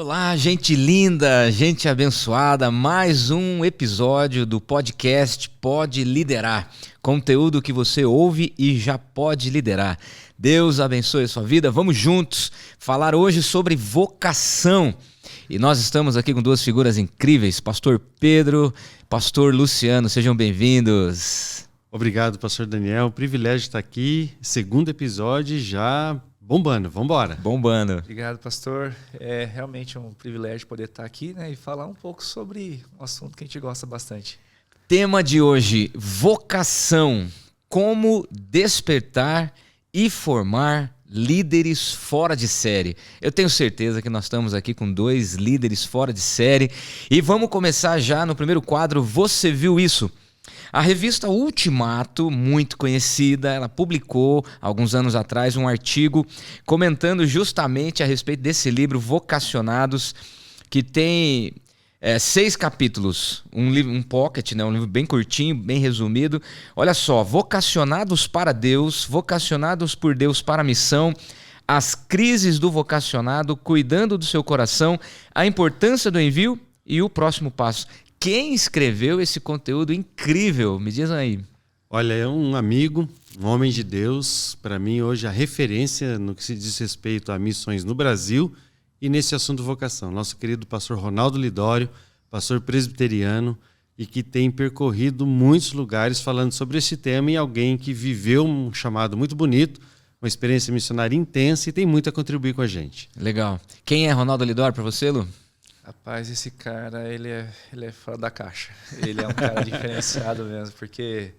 Olá, gente linda, gente abençoada, mais um episódio do podcast Pode Liderar. Conteúdo que você ouve e já pode liderar. Deus abençoe a sua vida, vamos juntos falar hoje sobre vocação. E nós estamos aqui com duas figuras incríveis, Pastor Pedro, Pastor Luciano, sejam bem-vindos. Obrigado, Pastor Daniel, o privilégio de estar aqui, segundo episódio já bombando, vamos embora. Bombando. Obrigado, pastor. É realmente um privilégio poder estar aqui, né, e falar um pouco sobre um assunto que a gente gosta bastante. Tema de hoje, vocação. Como despertar e formar líderes fora de série. Eu tenho certeza que nós estamos aqui com dois líderes fora de série. E vamos começar já no primeiro quadro, Você Viu Isso? A revista Ultimato, muito conhecida, ela publicou, alguns anos atrás, um artigo comentando justamente a respeito desse livro, Vocacionados, que tem 6 capítulos, um pocket, né, um livro bem curtinho, bem resumido. Olha só, vocacionados para Deus, vocacionados por Deus para a missão, as crises do vocacionado, cuidando do seu coração, a importância do envio e o próximo passo. Quem escreveu esse conteúdo incrível? Me dizem aí. Olha, é um amigo, um homem de Deus, para mim hoje a referência no que se diz respeito a missões no Brasil e nesse assunto vocação. Nosso querido pastor Ronaldo Lidório, pastor presbiteriano e que tem percorrido muitos lugares falando sobre esse tema e alguém que viveu um chamado muito bonito, uma experiência missionária intensa e tem muito a contribuir com a gente. Legal. Quem é Ronaldo Lidório para você, Lu? Rapaz, esse cara, ele é fora da caixa. Ele é um cara diferenciado mesmo, porque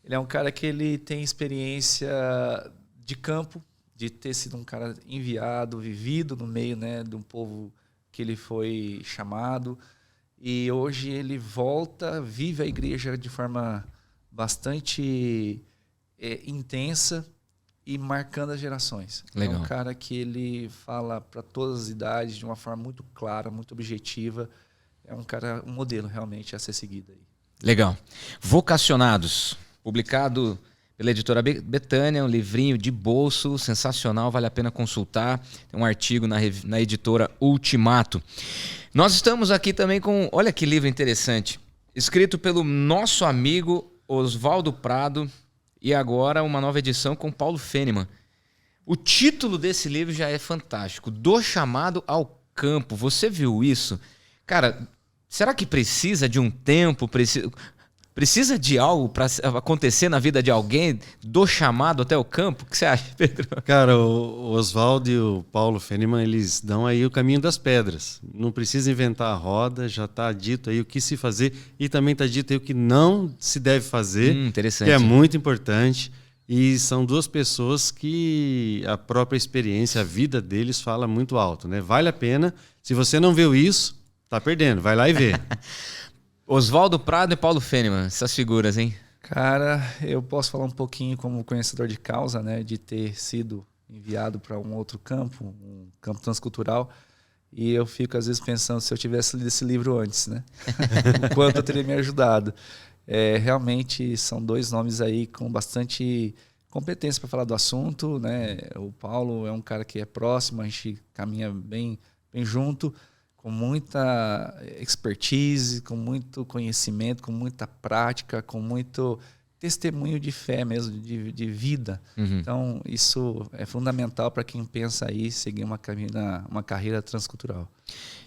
ele é um cara que ele tem experiência de campo, de ter sido um cara enviado, vivido no meio, né, de um povo que ele foi chamado. E hoje ele volta, vive a igreja de forma bastante intensa e marcando as gerações. Legal. É um cara que ele fala para todas as idades de uma forma muito clara, muito objetiva. É um cara, um modelo realmente a ser seguido aí. Legal. Vocacionados, publicado pela editora Betânia, um livrinho de bolso, sensacional, vale a pena consultar. Tem um artigo na editora Ultimato. Nós estamos aqui também com, olha que livro interessante, escrito pelo nosso amigo Oswaldo Prado, e agora uma nova edição com Paulo Fenneman. O título desse livro já é fantástico. Do Chamado ao Campo. Você viu isso? Cara, será que precisa de um tempo? Precisa de algo para acontecer na vida de alguém? Do chamado até o campo? O que você acha, Pedro? Cara, o Oswaldo e o Paulo Fenneman, eles dão aí o caminho das pedras. Não precisa inventar a roda, já está dito aí o que se fazer e também está dito aí o que não se deve fazer, interessante, que é muito importante. E são duas pessoas que a própria experiência, a vida deles fala muito alto, né? Vale a pena. Se você não viu isso, tá perdendo. Vai lá e vê. Oswaldo Prado e Paulo Fenneman, essas figuras, hein? Cara, eu posso falar um pouquinho como conhecedor de causa, né, de ter sido enviado para um outro campo, um campo transcultural, e eu fico às vezes pensando se eu tivesse lido esse livro antes, né? O quanto eu teria me ajudado. Realmente são dois nomes aí com bastante competência para falar do assunto, né? O Paulo é um cara que é próximo, a gente caminha bem junto, com muita expertise, com muito conhecimento, com muita prática, com muito testemunho de fé mesmo, de vida. Uhum. Então, isso é fundamental para quem pensa aí seguir uma carreira transcultural.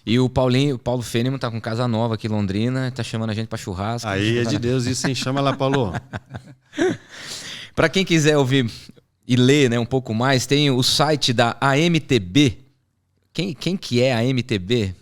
E o Paulo Fenneman tá com casa nova aqui em Londrina, tá chamando a gente para churrasco. Aí é de Deus isso, hein? Chama lá, Paulo. Para quem quiser ouvir e ler, né, um pouco mais, tem o site da AMTB. Quem que é a AMTB?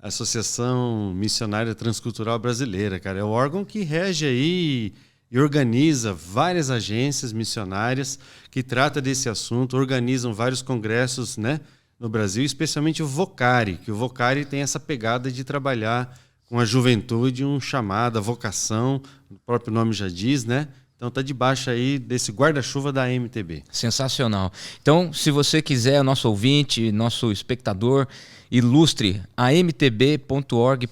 Associação Missionária Transcultural Brasileira, cara. É o órgão que rege aí e organiza várias agências missionárias que trata desse assunto, organizam vários congressos, né, no Brasil, especialmente o Vocari, que o Vocari tem essa pegada de trabalhar com a juventude, um chamado, a vocação, o próprio nome já diz, né? Então está debaixo aí desse guarda-chuva da AMTB. Sensacional. Então, se você quiser, nosso ouvinte, nosso espectador, ilustre amtb.org.br.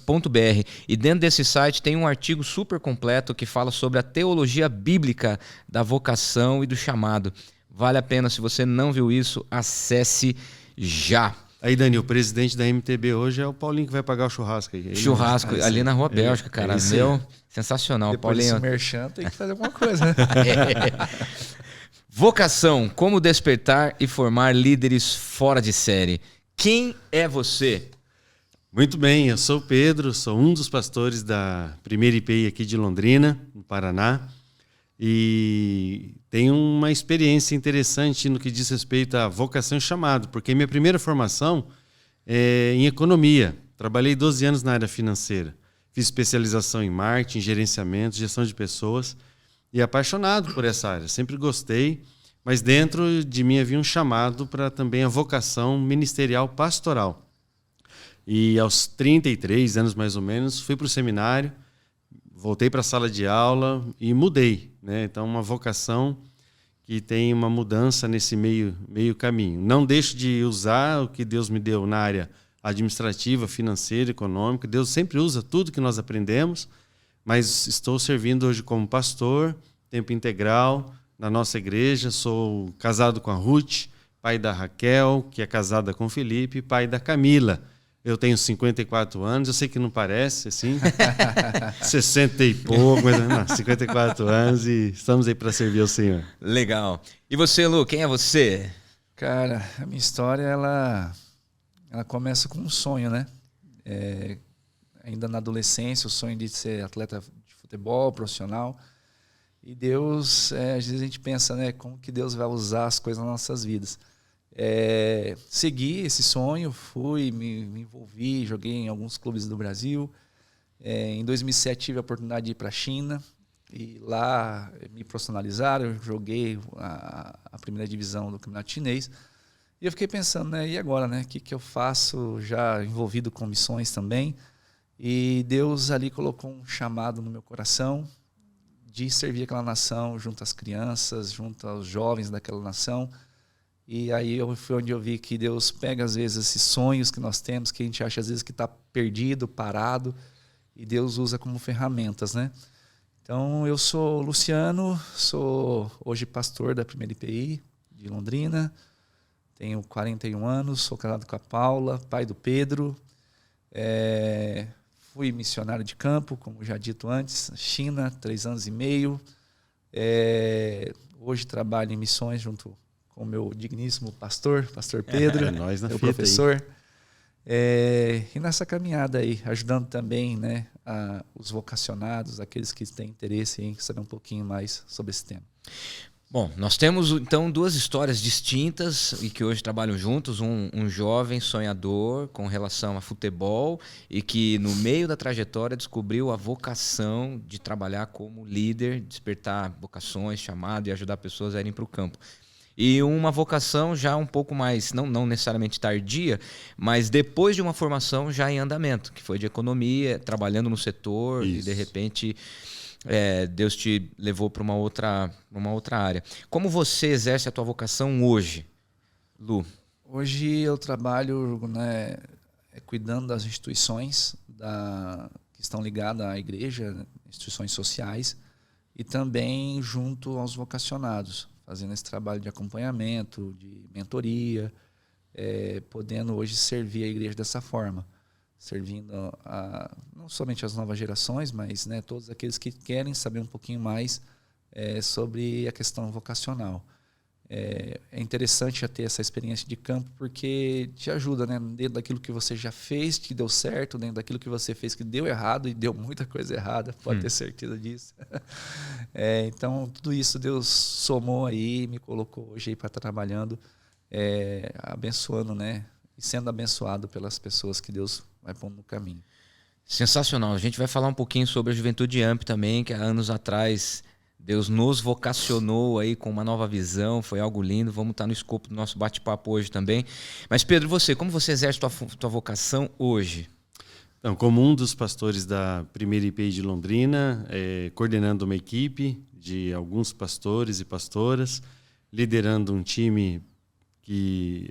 E dentro desse site tem um artigo super completo que fala sobre a teologia bíblica da vocação e do chamado. Vale a pena, se você não viu isso, acesse já. Aí, Dani, o presidente da MTB hoje é o Paulinho que vai pagar o churrasco aí. Churrasco ali na Rua Bélgica, cara. Sensacional. Depois Paulinho. desse merchan, tem que fazer alguma coisa, né? Vocação, como despertar e formar líderes fora de série. Quem é você? Muito bem, eu sou o Pedro, sou um dos pastores da primeira IPI aqui de Londrina, no Paraná, e tenho uma experiência interessante no que diz respeito à vocação e chamado, porque minha primeira formação é em economia. Trabalhei 12 anos na área financeira. Fiz especialização em marketing, gerenciamento, gestão de pessoas e apaixonado por essa área. Sempre gostei, mas dentro de mim havia um chamado para também a vocação ministerial pastoral. E aos 33 anos mais ou menos, fui para o seminário, voltei para a sala de aula e mudei, né? Então, uma vocação que tem uma mudança nesse meio caminho. Não deixo de usar o que Deus me deu na área administrativa, financeira, econômica. Deus sempre usa tudo que nós aprendemos, mas estou servindo hoje como pastor, tempo integral, na nossa igreja. Sou casado com a Ruth, pai da Raquel, que é casada com o Felipe, pai da Camila. Eu tenho 54 anos, eu sei que não parece, assim, 60 e pouco, mas não, 54 anos e estamos aí para servir ao Senhor. Legal. E você, Lu, quem é você? Cara, a minha história, ela começa com um sonho, né? Ainda na adolescência, o sonho de ser atleta de futebol profissional. E Deus, às vezes a gente pensa, né, como que Deus vai usar as coisas nas nossas vidas. Segui esse sonho, fui, me envolvi, joguei em alguns clubes do Brasil. Em 2007 tive a oportunidade de ir para a China e lá me profissionalizaram, joguei a primeira divisão do campeonato chinês. E eu fiquei pensando, né, e agora, né, o que eu faço, já envolvido com missões também. E Deus ali colocou um chamado no meu coração de servir aquela nação junto às crianças, junto aos jovens daquela nação. E aí foi onde eu vi que Deus pega, às vezes, esses sonhos que nós temos, que a gente acha, às vezes, que está perdido, parado, e Deus usa como ferramentas, né? Então, eu sou Luciano, sou hoje pastor da primeira IPI de Londrina, tenho 41 anos, sou casado com a Paula, pai do Pedro, fui missionário de campo, como já dito antes, China, 3 anos e meio. Hoje trabalho em missões junto com o meu digníssimo pastor Pedro, Nós na meu fita professor. E nessa caminhada aí, ajudando também, né, os vocacionados, aqueles que têm interesse em saber um pouquinho mais sobre esse tema. Bom, nós temos então 2 histórias distintas e que hoje trabalham juntos. Um jovem sonhador com relação a futebol e que no meio da trajetória descobriu a vocação de trabalhar como líder, despertar vocações, chamado e ajudar pessoas a irem para o campo. E uma vocação já um pouco mais, não necessariamente tardia, mas depois de uma formação já em andamento, que foi de economia, trabalhando no setor. Isso. E de repente Deus te levou para uma outra área. Como você exerce a tua vocação hoje, Lu? Hoje eu trabalho, né, cuidando das instituições que estão ligadas à igreja, instituições sociais, e também junto aos vocacionados, fazendo esse trabalho de acompanhamento, de mentoria, podendo hoje servir a igreja dessa forma, servindo não somente as novas gerações, mas, né, todos aqueles que querem saber um pouquinho mais sobre a questão vocacional. É interessante já ter essa experiência de campo porque te ajuda, né, dentro daquilo que você já fez, que deu certo, dentro daquilo que você fez que deu errado e deu muita coisa errada, pode ter certeza disso. Então, tudo isso Deus somou aí, me colocou hoje aí para estar trabalhando, abençoando, né, e sendo abençoado pelas pessoas que Deus vai pondo no caminho. Sensacional. A gente vai falar um pouquinho sobre a Juventude AMP também, que há anos atrás Deus nos vocacionou aí com uma nova visão, foi algo lindo. Vamos estar no escopo do nosso bate-papo hoje também. Mas Pedro, como você exerce tua vocação hoje? Então, como um dos pastores da primeira IPI de Londrina, coordenando uma equipe de alguns pastores e pastoras, liderando um time que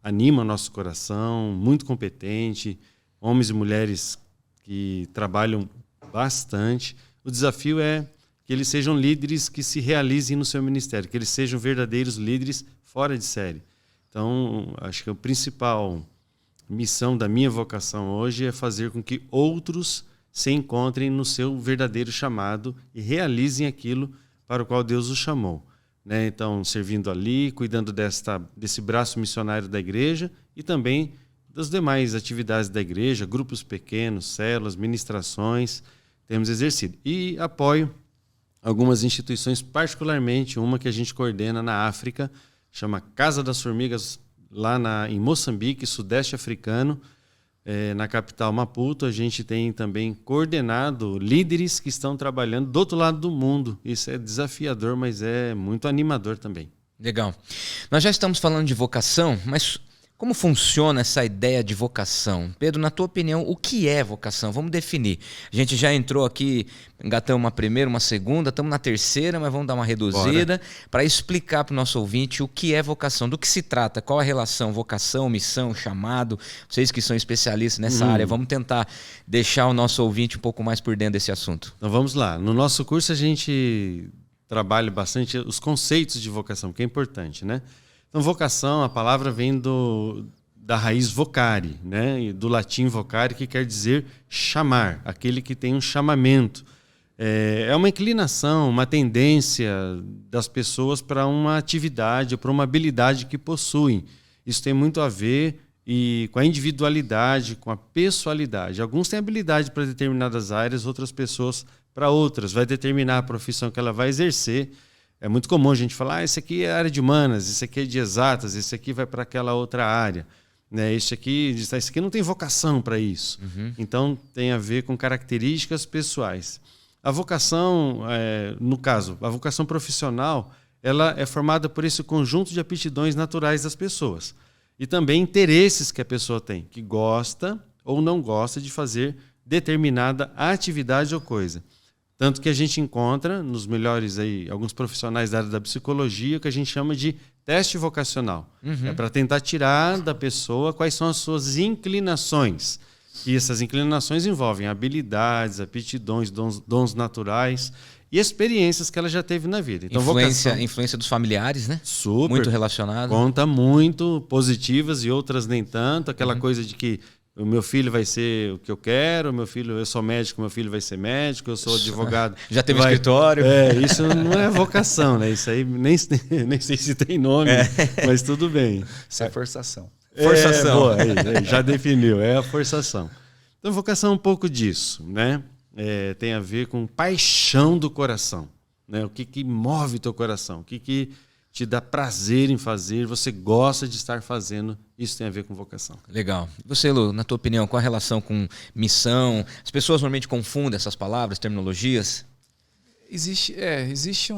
anima nosso coração, muito competente, homens e mulheres que trabalham bastante. O desafio é que eles sejam líderes que se realizem no seu ministério, que eles sejam verdadeiros líderes fora de série. Então, acho que a principal missão da minha vocação hoje é fazer com que outros se encontrem no seu verdadeiro chamado e realizem aquilo para o qual Deus os chamou. Né? Então, servindo ali, cuidando desse braço missionário da igreja e também das demais atividades da igreja, grupos pequenos, células, ministrações, temos exercido. E apoio algumas instituições, particularmente uma que a gente coordena na África, chama Casa das Formigas, lá em Moçambique, sudeste africano, na capital Maputo. A gente tem também coordenado líderes que estão trabalhando do outro lado do mundo. Isso é desafiador, mas é muito animador também. Legal. Nós já estamos falando de vocação, mas como funciona essa ideia de vocação? Pedro, na tua opinião, o que é vocação? Vamos definir. A gente já entrou aqui, engatamos uma primeira, uma segunda, estamos na terceira, mas vamos dar uma reduzida para explicar para o nosso ouvinte o que é vocação, do que se trata, qual a relação, vocação, missão, chamado. Vocês que são especialistas nessa área, vamos tentar deixar o nosso ouvinte um pouco mais por dentro desse assunto. Então vamos lá. No nosso curso a gente trabalha bastante os conceitos de vocação, que é importante, né? Então, vocação, a palavra vem da raiz vocare, né? E do latim vocare, que quer dizer chamar, aquele que tem um chamamento. É uma inclinação, uma tendência das pessoas para uma atividade, para uma habilidade que possuem. Isso tem muito a ver com a individualidade, com a pessoalidade. Alguns têm habilidade para determinadas áreas, outras pessoas para outras. Vai determinar a profissão que ela vai exercer. É muito comum a gente falar, esse aqui é área de humanas, esse aqui é de exatas, esse aqui vai para aquela outra área. Né? Esse aqui não tem vocação para isso. Então, tem a ver com características pessoais. A vocação, no caso, a vocação profissional, ela é formada por esse conjunto de aptidões naturais das pessoas. E também interesses que a pessoa tem, que gosta ou não gosta de fazer determinada atividade ou coisa. Tanto que a gente encontra nos melhores alguns profissionais da área da psicologia que a gente chama de teste vocacional. É para tentar tirar da pessoa quais são as suas inclinações. E essas inclinações envolvem habilidades, aptidões, dons naturais e experiências que ela já teve na vida. Então, influência dos familiares, né? Super. Muito relacionado. Conta muito, positivas e outras nem tanto. Aquela coisa de que o meu filho vai ser o que eu quero, eu sou médico, meu filho vai ser médico, eu sou advogado. Já teve escritório. Isso não é vocação, né? Isso aí nem sei se tem nome, mas tudo bem. Isso é forçação. Forçação. Boa, já definiu, é a forçação. Então, vocação é um pouco disso, né? Tem a ver com paixão do coração. Né? O que move teu coração? O que te dá prazer em fazer, você gosta de estar fazendo, isso tem a ver com vocação. Legal. Você, Lu, na tua opinião, qual a relação com missão? As pessoas normalmente confundem essas palavras, terminologias? Existe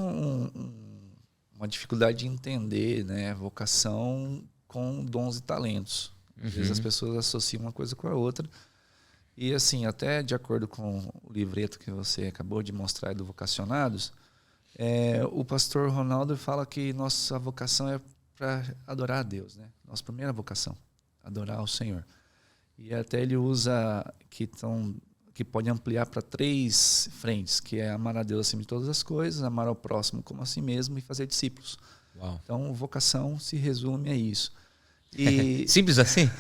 uma dificuldade de entender, né, vocação com dons e talentos. Às vezes as pessoas associam uma coisa com a outra. E assim, até de acordo com o livreto que você acabou de mostrar do Vocacionados, o pastor Ronaldo fala que nossa vocação é para adorar a Deus, né? Nossa primeira vocação, adorar o Senhor. E até ele usa que pode ampliar para 3 frentes, que é amar a Deus acima de todas as coisas, amar ao próximo como a si mesmo e fazer discípulos. Uau. Então, vocação se resume a isso. Simples assim?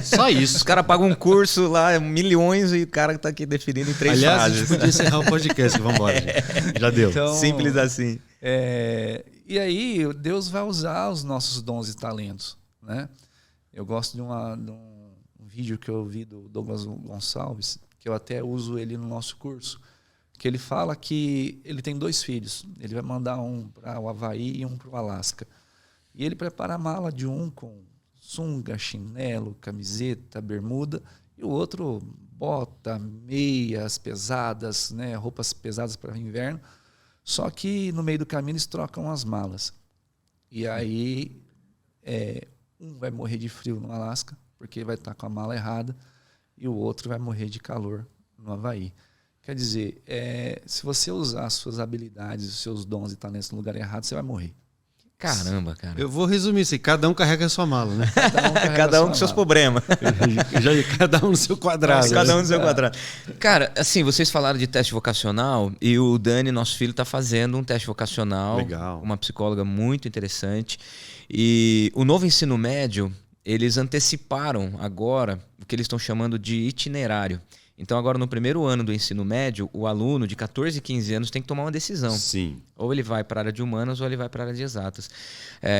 Só isso. Os caras pagam um curso lá, milhões, e o cara está aqui definindo em 3 frases. frases. A gente podia encerrar o podcast, vamos embora. Já deu. Então, simples assim. E aí, Deus vai usar os nossos dons e talentos. Né? Eu gosto de um vídeo que eu vi do Douglas Gonçalves, que eu até uso ele no nosso curso, que ele fala que ele tem 2 filhos. Ele vai mandar um para o Havaí e um para o Alasca. E ele prepara a mala de um com sunga, chinelo, camiseta, bermuda, e o outro bota, meias pesadas, né, roupas pesadas para o inverno. Só que no meio do caminho eles trocam as malas. E aí um vai morrer de frio no Alasca, porque vai estar com a mala errada, e o outro vai morrer de calor no Havaí. Quer dizer, se você usar as suas habilidades, os seus dons e talentos no lugar errado, você vai morrer. Caramba, cara. Eu vou resumir isso aí. Cada um carrega a sua mala, né? Cada um com seus problemas. Cada um no seu quadrado. Cada um no seu quadrado. Cara, assim, vocês falaram de teste vocacional e o Dani, nosso filho, está fazendo um teste vocacional. Legal. Uma psicóloga muito interessante. E o novo ensino médio, eles anteciparam agora o que eles estão chamando de itinerário. Então, agora no primeiro ano do ensino médio, o aluno de 14 e 15 anos tem que tomar uma decisão. Sim. Ou ele vai para a área de humanas ou ele vai para a área de exatas.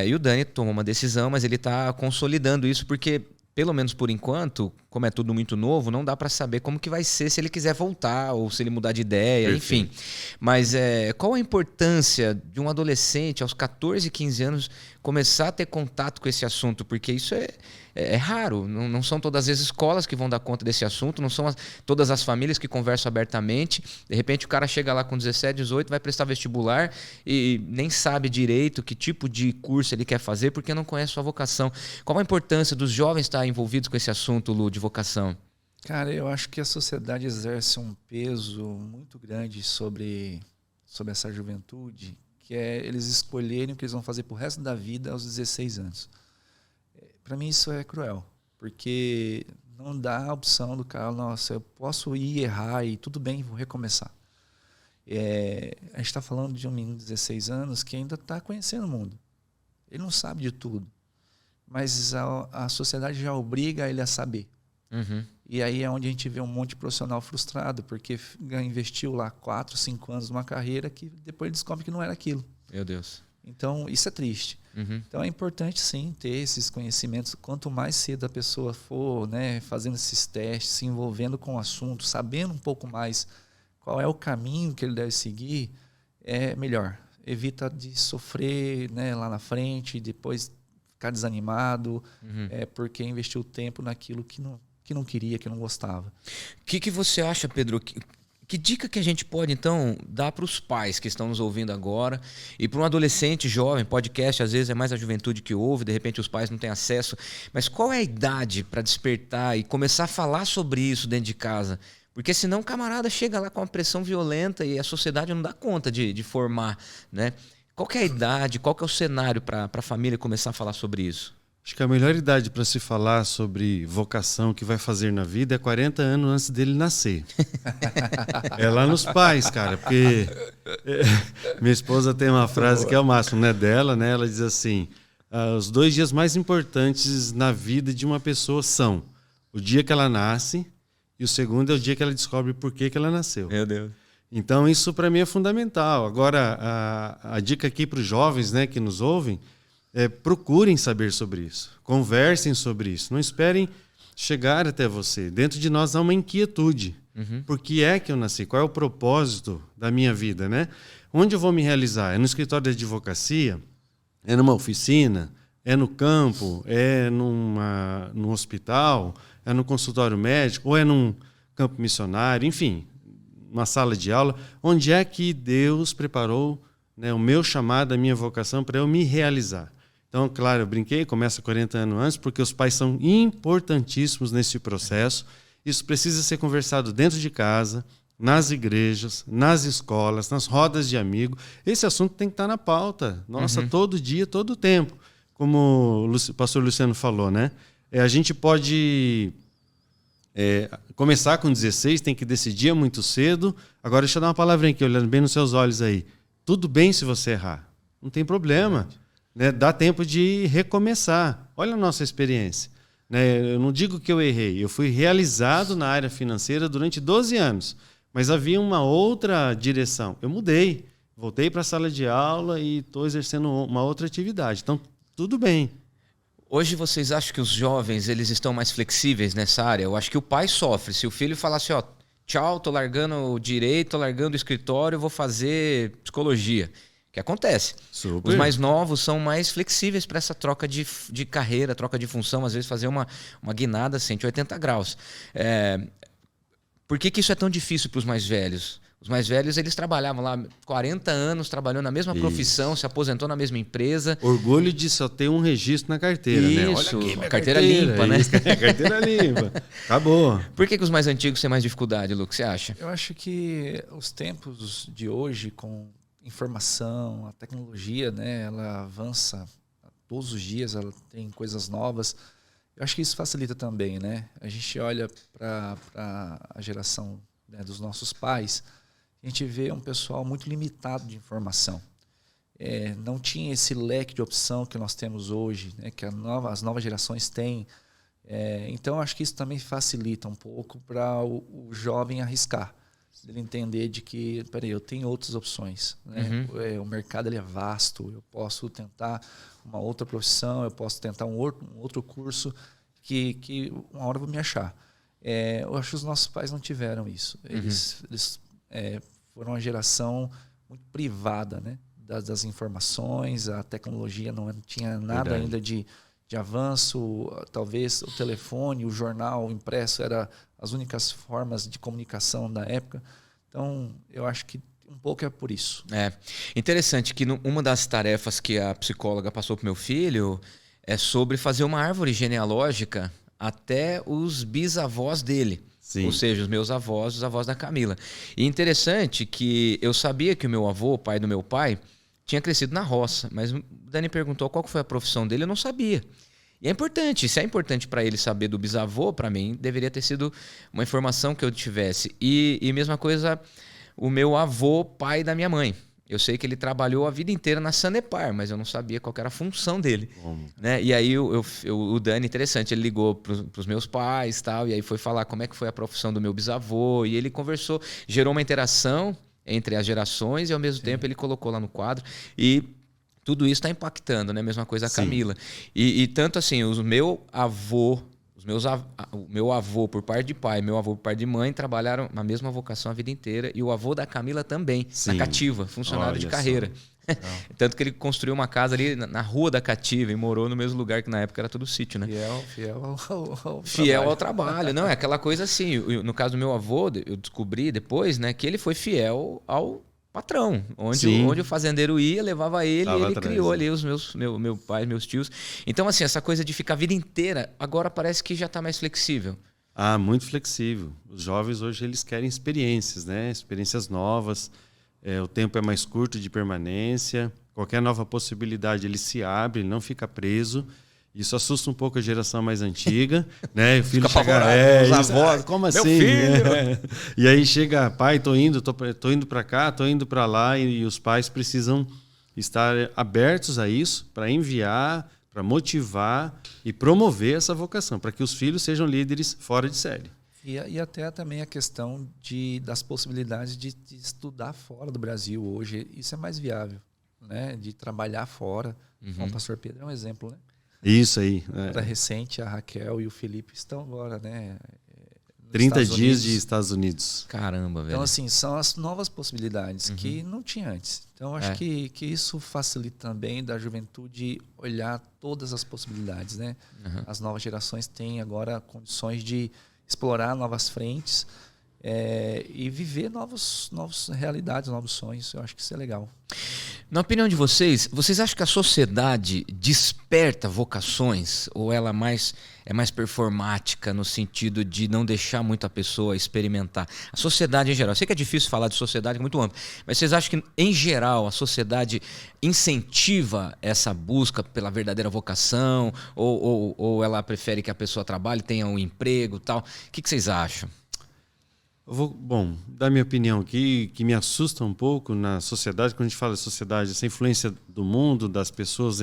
E o Dani tomou uma decisão, mas ele está consolidando isso porque, pelo menos por enquanto, como é tudo muito novo, não dá para saber como que vai ser se ele quiser voltar ou se ele mudar de ideia, Perfeito. enfim. Mas qual a importância de um adolescente aos 14, 15 anos começar a ter contato com esse assunto? Porque isso é raro, não são todas as escolas que vão dar conta desse assunto, não são todas as famílias que conversam abertamente. De repente o cara chega lá com 17, 18, vai prestar vestibular e nem sabe direito que tipo de curso ele quer fazer porque não conhece sua vocação. Qual a importância dos jovens estar envolvidos com esse assunto, Lu, de vocação? Cara, eu acho que a sociedade exerce um peso muito grande sobre essa juventude, que é eles escolherem o que eles vão fazer pro resto da vida aos 16 anos. Para mim isso é cruel, porque não dá a opção do cara, nossa, eu posso ir errar e tudo bem, vou recomeçar. A gente está falando de um menino de 16 anos que ainda está conhecendo o mundo. Ele não sabe de tudo, mas a sociedade já obriga ele a saber. Uhum. E aí é onde a gente vê um monte de profissional frustrado, porque investiu lá 4, 5 anos numa carreira que depois descobre que não era aquilo. Meu Deus. Então, isso é triste. Uhum. Então, é importante, sim, ter esses conhecimentos. Quanto mais cedo a pessoa for, né, fazendo esses testes, se envolvendo com o assunto, sabendo um pouco mais qual é o caminho que ele deve seguir, é melhor. Evita de sofrer, né, lá na frente, depois ficar desanimado, porque investiu tempo naquilo que não queria, que não gostava. O que você acha, Pedro? Que dica que a gente pode, então, dar para os pais que estão nos ouvindo agora e para um adolescente jovem, podcast às vezes é mais a juventude que ouve, de repente os pais não têm acesso, mas qual é a idade para despertar e começar a falar sobre isso dentro de casa? Porque senão o camarada chega lá com uma pressão violenta e a sociedade não dá conta de formar, né? Qual que é a idade, qual que é o cenário para a família começar a falar sobre isso? Acho que a melhor idade para se falar sobre vocação, que vai fazer na vida, é 40 anos antes dele nascer. É lá nos pais, cara, porque minha esposa tem uma frase que é o máximo, né, dela, né? Ela diz assim, os 2 dias mais importantes na vida de uma pessoa são o dia que ela nasce e o segundo é o dia que ela descobre por que ela nasceu. Meu Deus. Então isso para mim é fundamental. Agora, a dica aqui para os jovens, né, que nos ouvem, procurem saber sobre isso, conversem sobre isso, não esperem chegar até você. Dentro de nós há uma inquietude. Por que é que eu nasci? Qual é o propósito da minha vida, né? Onde eu vou me realizar? É no escritório de advocacia? É numa oficina? É no campo? É num hospital? É no consultório médico? Ou é num campo missionário? Enfim, uma sala de aula. Onde é que Deus preparou, né, o meu chamado, a minha vocação para eu me realizar? Então, claro, eu brinquei, começa 40 anos antes, porque os pais são importantíssimos nesse processo. Isso precisa ser conversado dentro de casa, nas igrejas, nas escolas, nas rodas de amigos. Esse assunto tem que estar na pauta. Nossa, todo dia, todo tempo. Como o pastor Luciano falou, né? A gente pode começar com 16, tem que decidir muito cedo. Agora, deixa eu dar uma palavrinha aqui, olhando bem nos seus olhos aí. Tudo bem se você errar. Não tem problema. Né? Dá tempo de recomeçar. Olha a nossa experiência. Né? Eu não digo que eu errei. Eu fui realizado na área financeira durante 12 anos. Mas havia uma outra direção. Eu mudei. Voltei para a sala de aula e estou exercendo uma outra atividade. Então, tudo bem. Hoje vocês acham que os jovens eles estão mais flexíveis nessa área? Eu acho que o pai sofre. Se o filho falar assim, ó, tchau, tô largando o direito, tô largando o escritório, vou fazer psicologia. Que acontece. Super. Os mais novos são mais flexíveis para essa troca de carreira, troca de função, às vezes fazer uma guinada 180 graus. Por que isso é tão difícil para os mais velhos? Os mais velhos, eles trabalhavam lá 40 anos, trabalhando na mesma profissão, se aposentou na mesma empresa. Orgulho de só ter um registro na carteira, né? Olha Isso, aqui, uma carteira limpa, né? Carteira limpa. Acabou. Por que os mais antigos têm mais dificuldade, Lu? O que você acha? Eu acho que os tempos de hoje, com informação, a tecnologia, né, ela avança todos os dias, ela tem coisas novas. Eu acho que isso facilita também, né? A gente olha para a geração, né, dos nossos pais, a gente vê um pessoal muito limitado de informação. Não tinha esse leque de opção que nós temos hoje, né, que as novas gerações têm. Então, acho que isso também facilita um pouco para o jovem arriscar. Ele entender de que, peraí, eu tenho outras opções. Né? O mercado ele é vasto, eu posso tentar uma outra profissão, eu posso tentar um outro curso que uma hora eu vou me achar. Eu acho que os nossos pais não tiveram isso. Eles foram uma geração muito privada, né? das informações, a tecnologia não tinha nada ainda de avanço, talvez o telefone, o jornal, o impresso eram as únicas formas de comunicação da época. Então, eu acho que um pouco é por isso. Interessante que uma das tarefas que a psicóloga passou para o meu filho é sobre fazer uma árvore genealógica até os bisavós dele. Sim. Ou seja, os meus avós, os avós da Camila. E interessante que eu sabia que o meu avô, o pai do meu pai, tinha crescido na roça, mas o Dani perguntou qual foi a profissão dele, eu não sabia. E é importante, se é importante para ele saber do bisavô, para mim, deveria ter sido uma informação que eu tivesse. E mesma coisa, o meu avô, pai da minha mãe. Eu sei que ele trabalhou a vida inteira na Sanepar, mas eu não sabia qual era a função dele. Né? E aí o Dani, interessante, ele ligou para os meus pais, tal, e aí foi falar como é que foi a profissão do meu bisavô, e ele conversou, gerou uma interação entre as gerações e ao mesmo tempo ele colocou lá no quadro e tudo isso está impactando, né? Mesma coisa a Camila. E tanto assim, o meu avô por parte de pai, meu avô por parte de mãe trabalharam na mesma vocação a vida inteira e o avô da Camila também, na Cativa, funcionário de carreira. Tanto que ele construiu uma casa ali na rua da Cativa e morou no mesmo lugar que na época era tudo sítio, né? Fiel ao trabalho. Não, é aquela coisa assim. No caso do meu avô, eu descobri depois, né, que ele foi fiel ao patrão. Onde o fazendeiro ia, levava ele e ele criou ali meu pai, meus tios. Então, assim, essa coisa de ficar a vida inteira, agora parece que já está mais flexível. Muito flexível. Os jovens hoje eles querem experiências, né? Experiências novas. O tempo é mais curto de permanência. Qualquer nova possibilidade ele se abre, ele não fica preso. Isso assusta um pouco a geração mais antiga, né? O filho chega, os avós, como assim? Meu filho! E aí chega, pai, tô indo para cá, tô indo para lá, e os pais precisam estar abertos a isso para enviar, para motivar e promover essa vocação, para que os filhos sejam líderes fora de série. E até também a questão das possibilidades de estudar fora do Brasil hoje. Isso é mais viável, né? De trabalhar fora. O pastor Pedro é um exemplo, né? Isso aí. Recente, a Raquel e o Felipe estão agora, né? 30 dias de Estados Unidos. Caramba, velho. Então, assim, são as novas possibilidades que não tinha antes. Então, acho que isso facilita também da juventude olhar todas as possibilidades, né? As novas gerações têm agora condições de explorar novas frentes e viver novas realidades, novos sonhos. Eu acho que isso é legal. Na opinião de vocês acham que a sociedade desperta vocações ou ela é mais performática no sentido de não deixar muito a pessoa experimentar? A sociedade em geral, eu sei que é difícil falar de sociedade, é muito amplo, mas vocês acham que em geral a sociedade incentiva essa busca pela verdadeira vocação ou ela prefere que a pessoa trabalhe, tenha um emprego e tal? O que vocês acham? Eu vou, dar minha opinião aqui, que me assusta um pouco na sociedade, quando a gente fala de sociedade, essa influência do mundo, das pessoas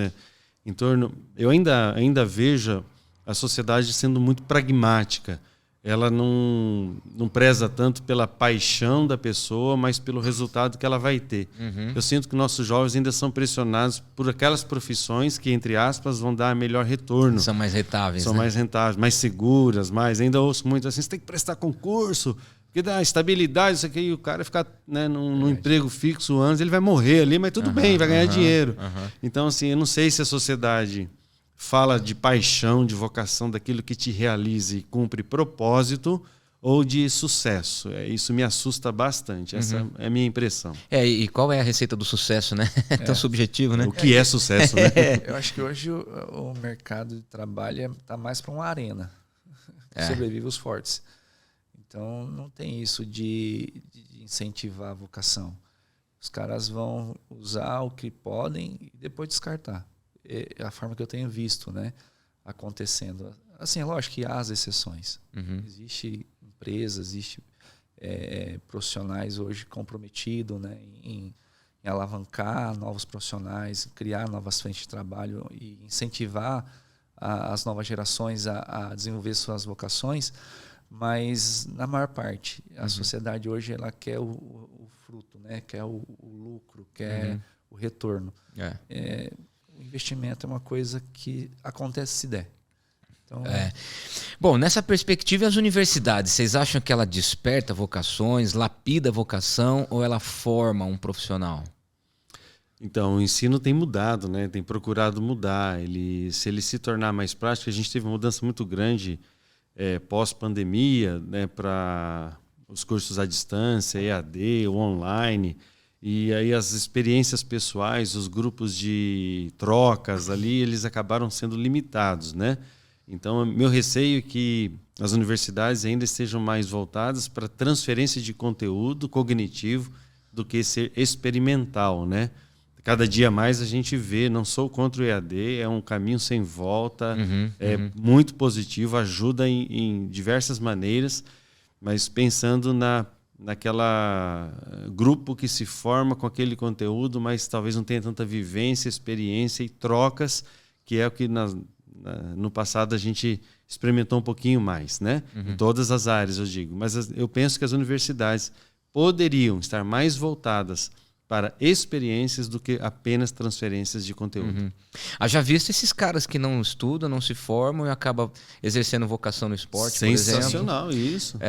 em torno. Eu ainda vejo a sociedade sendo muito pragmática. Ela não preza tanto pela paixão da pessoa, mas pelo resultado que ela vai ter. Eu sinto que nossos jovens ainda são pressionados por aquelas profissões que, entre aspas, vão dar melhor retorno. São mais rentáveis. São mais rentáveis, mais seguras, ainda ouço muito assim, você tem que prestar concurso, porque dá estabilidade, isso aqui, e o cara ficar, né, num emprego fixo anos, ele vai morrer ali, mas tudo bem, vai ganhar dinheiro. Então, assim, eu não sei se a sociedade fala de paixão, de vocação, daquilo que te realiza e cumpre propósito, ou de sucesso. Isso me assusta bastante, essa é a minha impressão. E qual é a receita do sucesso, né? É tão subjetivo, né? O que é sucesso, né? Eu acho que hoje o mercado de trabalho está mais para uma arena. Sobrevive os fortes. Então, não tem isso de incentivar a vocação. Os caras vão usar o que podem e depois descartar. É a forma que eu tenho visto, né, acontecendo. Assim, lógico que há as exceções. Existe empresas, existe profissionais hoje comprometidos, né, em alavancar novos profissionais, criar novas frentes de trabalho e incentivar as novas gerações a desenvolver suas vocações, mas na maior parte a sociedade hoje ela quer o fruto, né? Quer o lucro, quer o retorno. O investimento é uma coisa que acontece se der. Então, Bom, nessa perspectiva, as universidades, vocês acham que ela desperta vocações, lapida vocação ou ela forma um profissional? Então, o ensino tem mudado, né? Tem procurado mudar. Se ele se tornar mais prático, a gente teve uma mudança muito grande pós-pandemia, né? Para os cursos à distância, EAD, o online. E aí as experiências pessoais, os grupos de trocas ali, eles acabaram sendo limitados, né? Então, meu receio é que as universidades ainda estejam mais voltadas para transferência de conteúdo cognitivo do que ser experimental, né? Cada dia mais a gente vê, não sou contra o EAD, é um caminho sem volta, muito positivo, ajuda em diversas maneiras, mas pensando naquela grupo que se forma com aquele conteúdo, mas talvez não tenha tanta vivência, experiência e trocas, que é o que no passado a gente experimentou um pouquinho mais, né? Em todas as áreas, eu digo. Mas eu penso que as universidades poderiam estar mais voltadas para experiências do que apenas transferências de conteúdo. Já visto esses caras que não estudam, não se formam e acabam exercendo vocação no esporte, por exemplo. Sensacional, isso.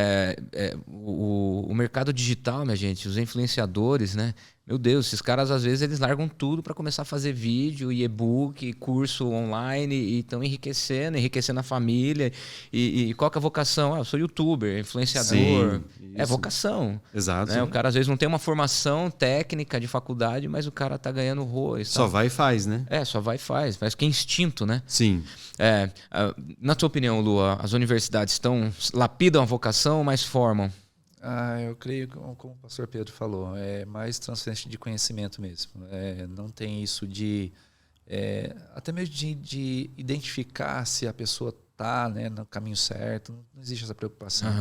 O mercado digital, minha gente, os influenciadores, né? Meu Deus, esses caras às vezes eles largam tudo para começar a fazer vídeo, e e-book, curso online e estão enriquecendo a família. E qual que é a vocação? Eu sou youtuber, influenciador. Sim, é vocação. Exato. Né? O cara às vezes não tem uma formação técnica de faculdade, mas o cara tá ganhando horrores. Só vai e faz, né? Só vai e faz. Parece que é instinto, né? Sim. Na tua opinião, Lua, as universidades lapidam a vocação ou mais formam? Eu creio, como o pastor Pedro falou, é mais transferência de conhecimento mesmo. Não tem isso de... até mesmo de identificar se a pessoa está, né, no caminho certo. Não existe essa preocupação.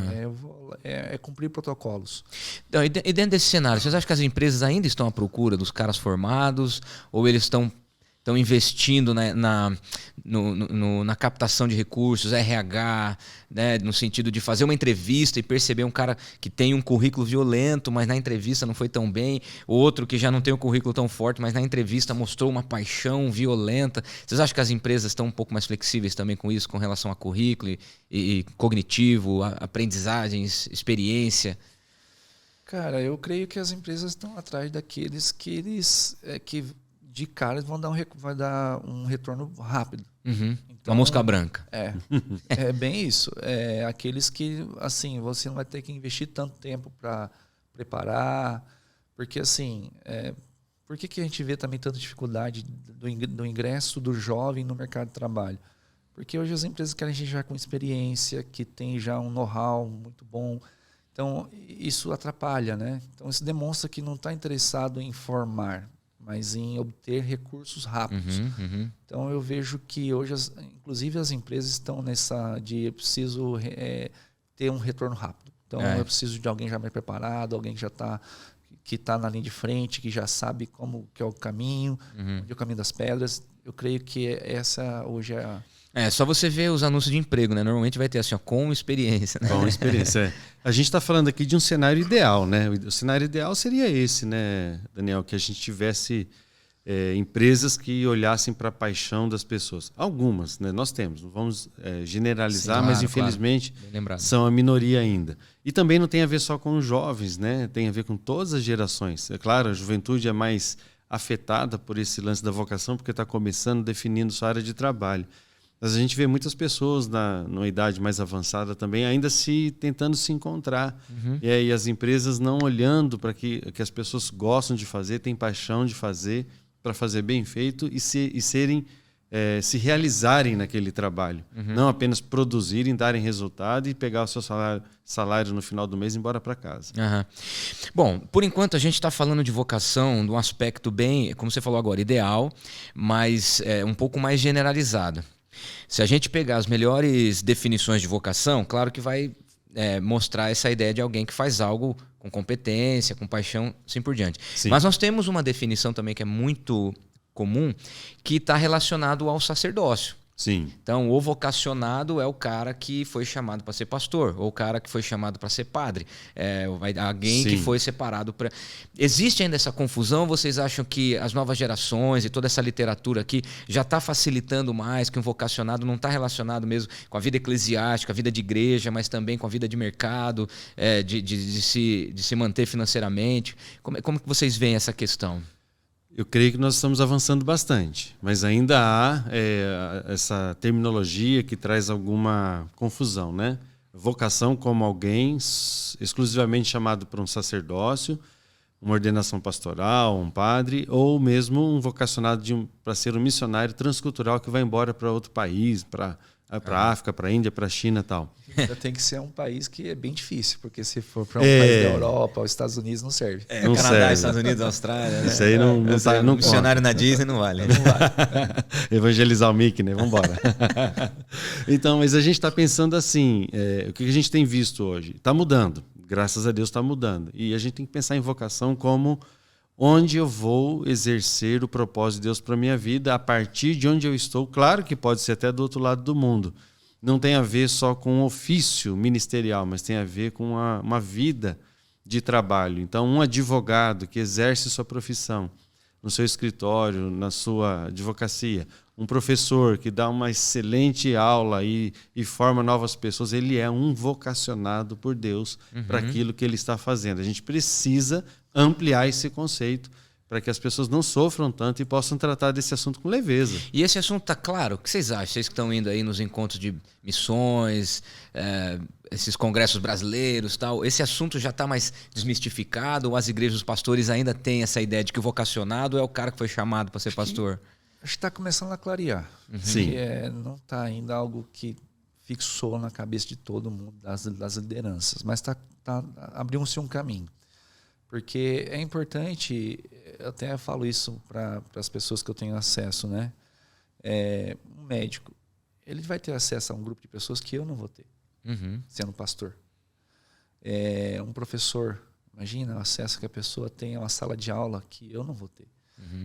É cumprir protocolos. Então, e dentro desse cenário, vocês acham que as empresas ainda estão à procura dos caras formados? Ou eles estão investindo na captação de recursos, RH, né, no sentido de fazer uma entrevista e perceber um cara que tem um currículo violento, mas na entrevista não foi tão bem, outro que já não tem um currículo tão forte, mas na entrevista mostrou uma paixão violenta. Vocês acham que as empresas estão um pouco mais flexíveis também com isso, com relação a currículo e cognitivo, aprendizagens, experiência? Cara, eu creio que as empresas estão atrás daqueles que de cara vai dar um retorno rápido. Uma mosca branca. É bem isso. Aqueles que, assim, você não vai ter que investir tanto tempo para preparar, porque, assim, por que a gente vê também tanta dificuldade do ingresso do jovem no mercado de trabalho? Porque hoje as empresas querem gente já com experiência, que tem já um know-how muito bom. Então, isso atrapalha, né? Então, isso demonstra que não está interessado em formar, mas em obter recursos rápidos. Então, eu vejo que hoje, inclusive, as empresas estão nessa de eu preciso ter um retorno rápido. Então, eu preciso de alguém já mais preparado, alguém que está na linha de frente, que já sabe como que é o caminho, onde é o caminho das pedras. Eu creio que essa hoje é a... só você ver os anúncios de emprego, né? Normalmente vai ter assim, com experiência. Né? Com experiência, A gente está falando aqui de um cenário ideal, né? O cenário ideal seria esse, né, Daniel? Que a gente tivesse empresas que olhassem para a paixão das pessoas. Algumas, né? Nós temos, não vamos generalizar, sim, mas infelizmente são a minoria ainda. E também não tem a ver só com os jovens, né? Tem a ver com todas as gerações. É claro, a juventude é mais afetada por esse lance da vocação, porque está começando, definindo sua área de trabalho. Mas a gente vê muitas pessoas numa idade mais avançada também ainda tentando se encontrar. E aí as empresas não olhando para que as pessoas gostam de fazer, têm paixão de fazer, para fazer bem feito e serem se realizarem naquele trabalho. Não apenas produzirem, darem resultado e pegar o seu salário no final do mês e ir embora para casa. Bom, por enquanto a gente está falando de vocação de um aspecto bem, como você falou agora, ideal, mas um pouco mais generalizado. Se a gente pegar as melhores definições de vocação, claro que vai mostrar essa ideia de alguém que faz algo com competência, com paixão, assim por diante. Sim. Mas nós temos uma definição também que é muito comum, que está relacionado ao sacerdócio. Sim. Então, o vocacionado é o cara que foi chamado para ser pastor, ou o cara que foi chamado para ser padre, alguém que foi separado para... Existe ainda essa confusão? Vocês acham que as novas gerações e toda essa literatura aqui já está facilitando mais, que um vocacionado não está relacionado mesmo com a vida eclesiástica, a vida de igreja, mas também com a vida de mercado, de se manter financeiramente? Como que vocês veem essa questão? Eu creio que nós estamos avançando bastante, mas ainda há essa terminologia que traz alguma confusão, né? Vocação como alguém exclusivamente chamado para um sacerdócio, uma ordenação pastoral, um padre, ou mesmo um vocacionado para ser um missionário transcultural que vai embora para outro país, para a África, para a Índia, para a China e tal. Tem que ser um país que é bem difícil, porque se for para um país da Europa, os Estados Unidos não serve. Não Canadá, serve. Estados Unidos, Austrália, né? Isso aí não missionário na Disney não vale. Né? Evangelizar o Mickey, né? Vamos embora. Então, mas a gente está pensando assim, o que a gente tem visto hoje? Está mudando, graças a Deus está mudando. E a gente tem que pensar em vocação como onde eu vou exercer o propósito de Deus para a minha vida, a partir de onde eu estou. Claro que pode ser até do outro lado do mundo. Não tem a ver só com um ofício ministerial, mas tem a ver com uma vida de trabalho. Então, um advogado que exerce sua profissão no seu escritório, na sua advocacia, um professor que dá uma excelente aula e forma novas pessoas, ele é um vocacionado por Deus para aquilo que ele está fazendo. A gente precisa ampliar esse conceito para que as pessoas não sofram tanto e possam tratar desse assunto com leveza. E esse assunto está claro? O que vocês acham? Vocês que estão indo aí nos encontros de missões, esses congressos brasileiros, tal, esse assunto já está mais desmistificado ou as igrejas dos pastores ainda têm essa ideia de que o vocacionado é o cara que foi chamado para ser pastor? Acho que está começando a clarear. Sim. Não está ainda algo que fixou na cabeça de todo mundo, das lideranças, mas abriu-se um caminho. Porque é importante, eu até falo isso para as pessoas que eu tenho acesso, né? Um médico, ele vai ter acesso a um grupo de pessoas que eu não vou ter, sendo pastor. Um professor, imagina o acesso que a pessoa tem a uma sala de aula que eu não vou ter.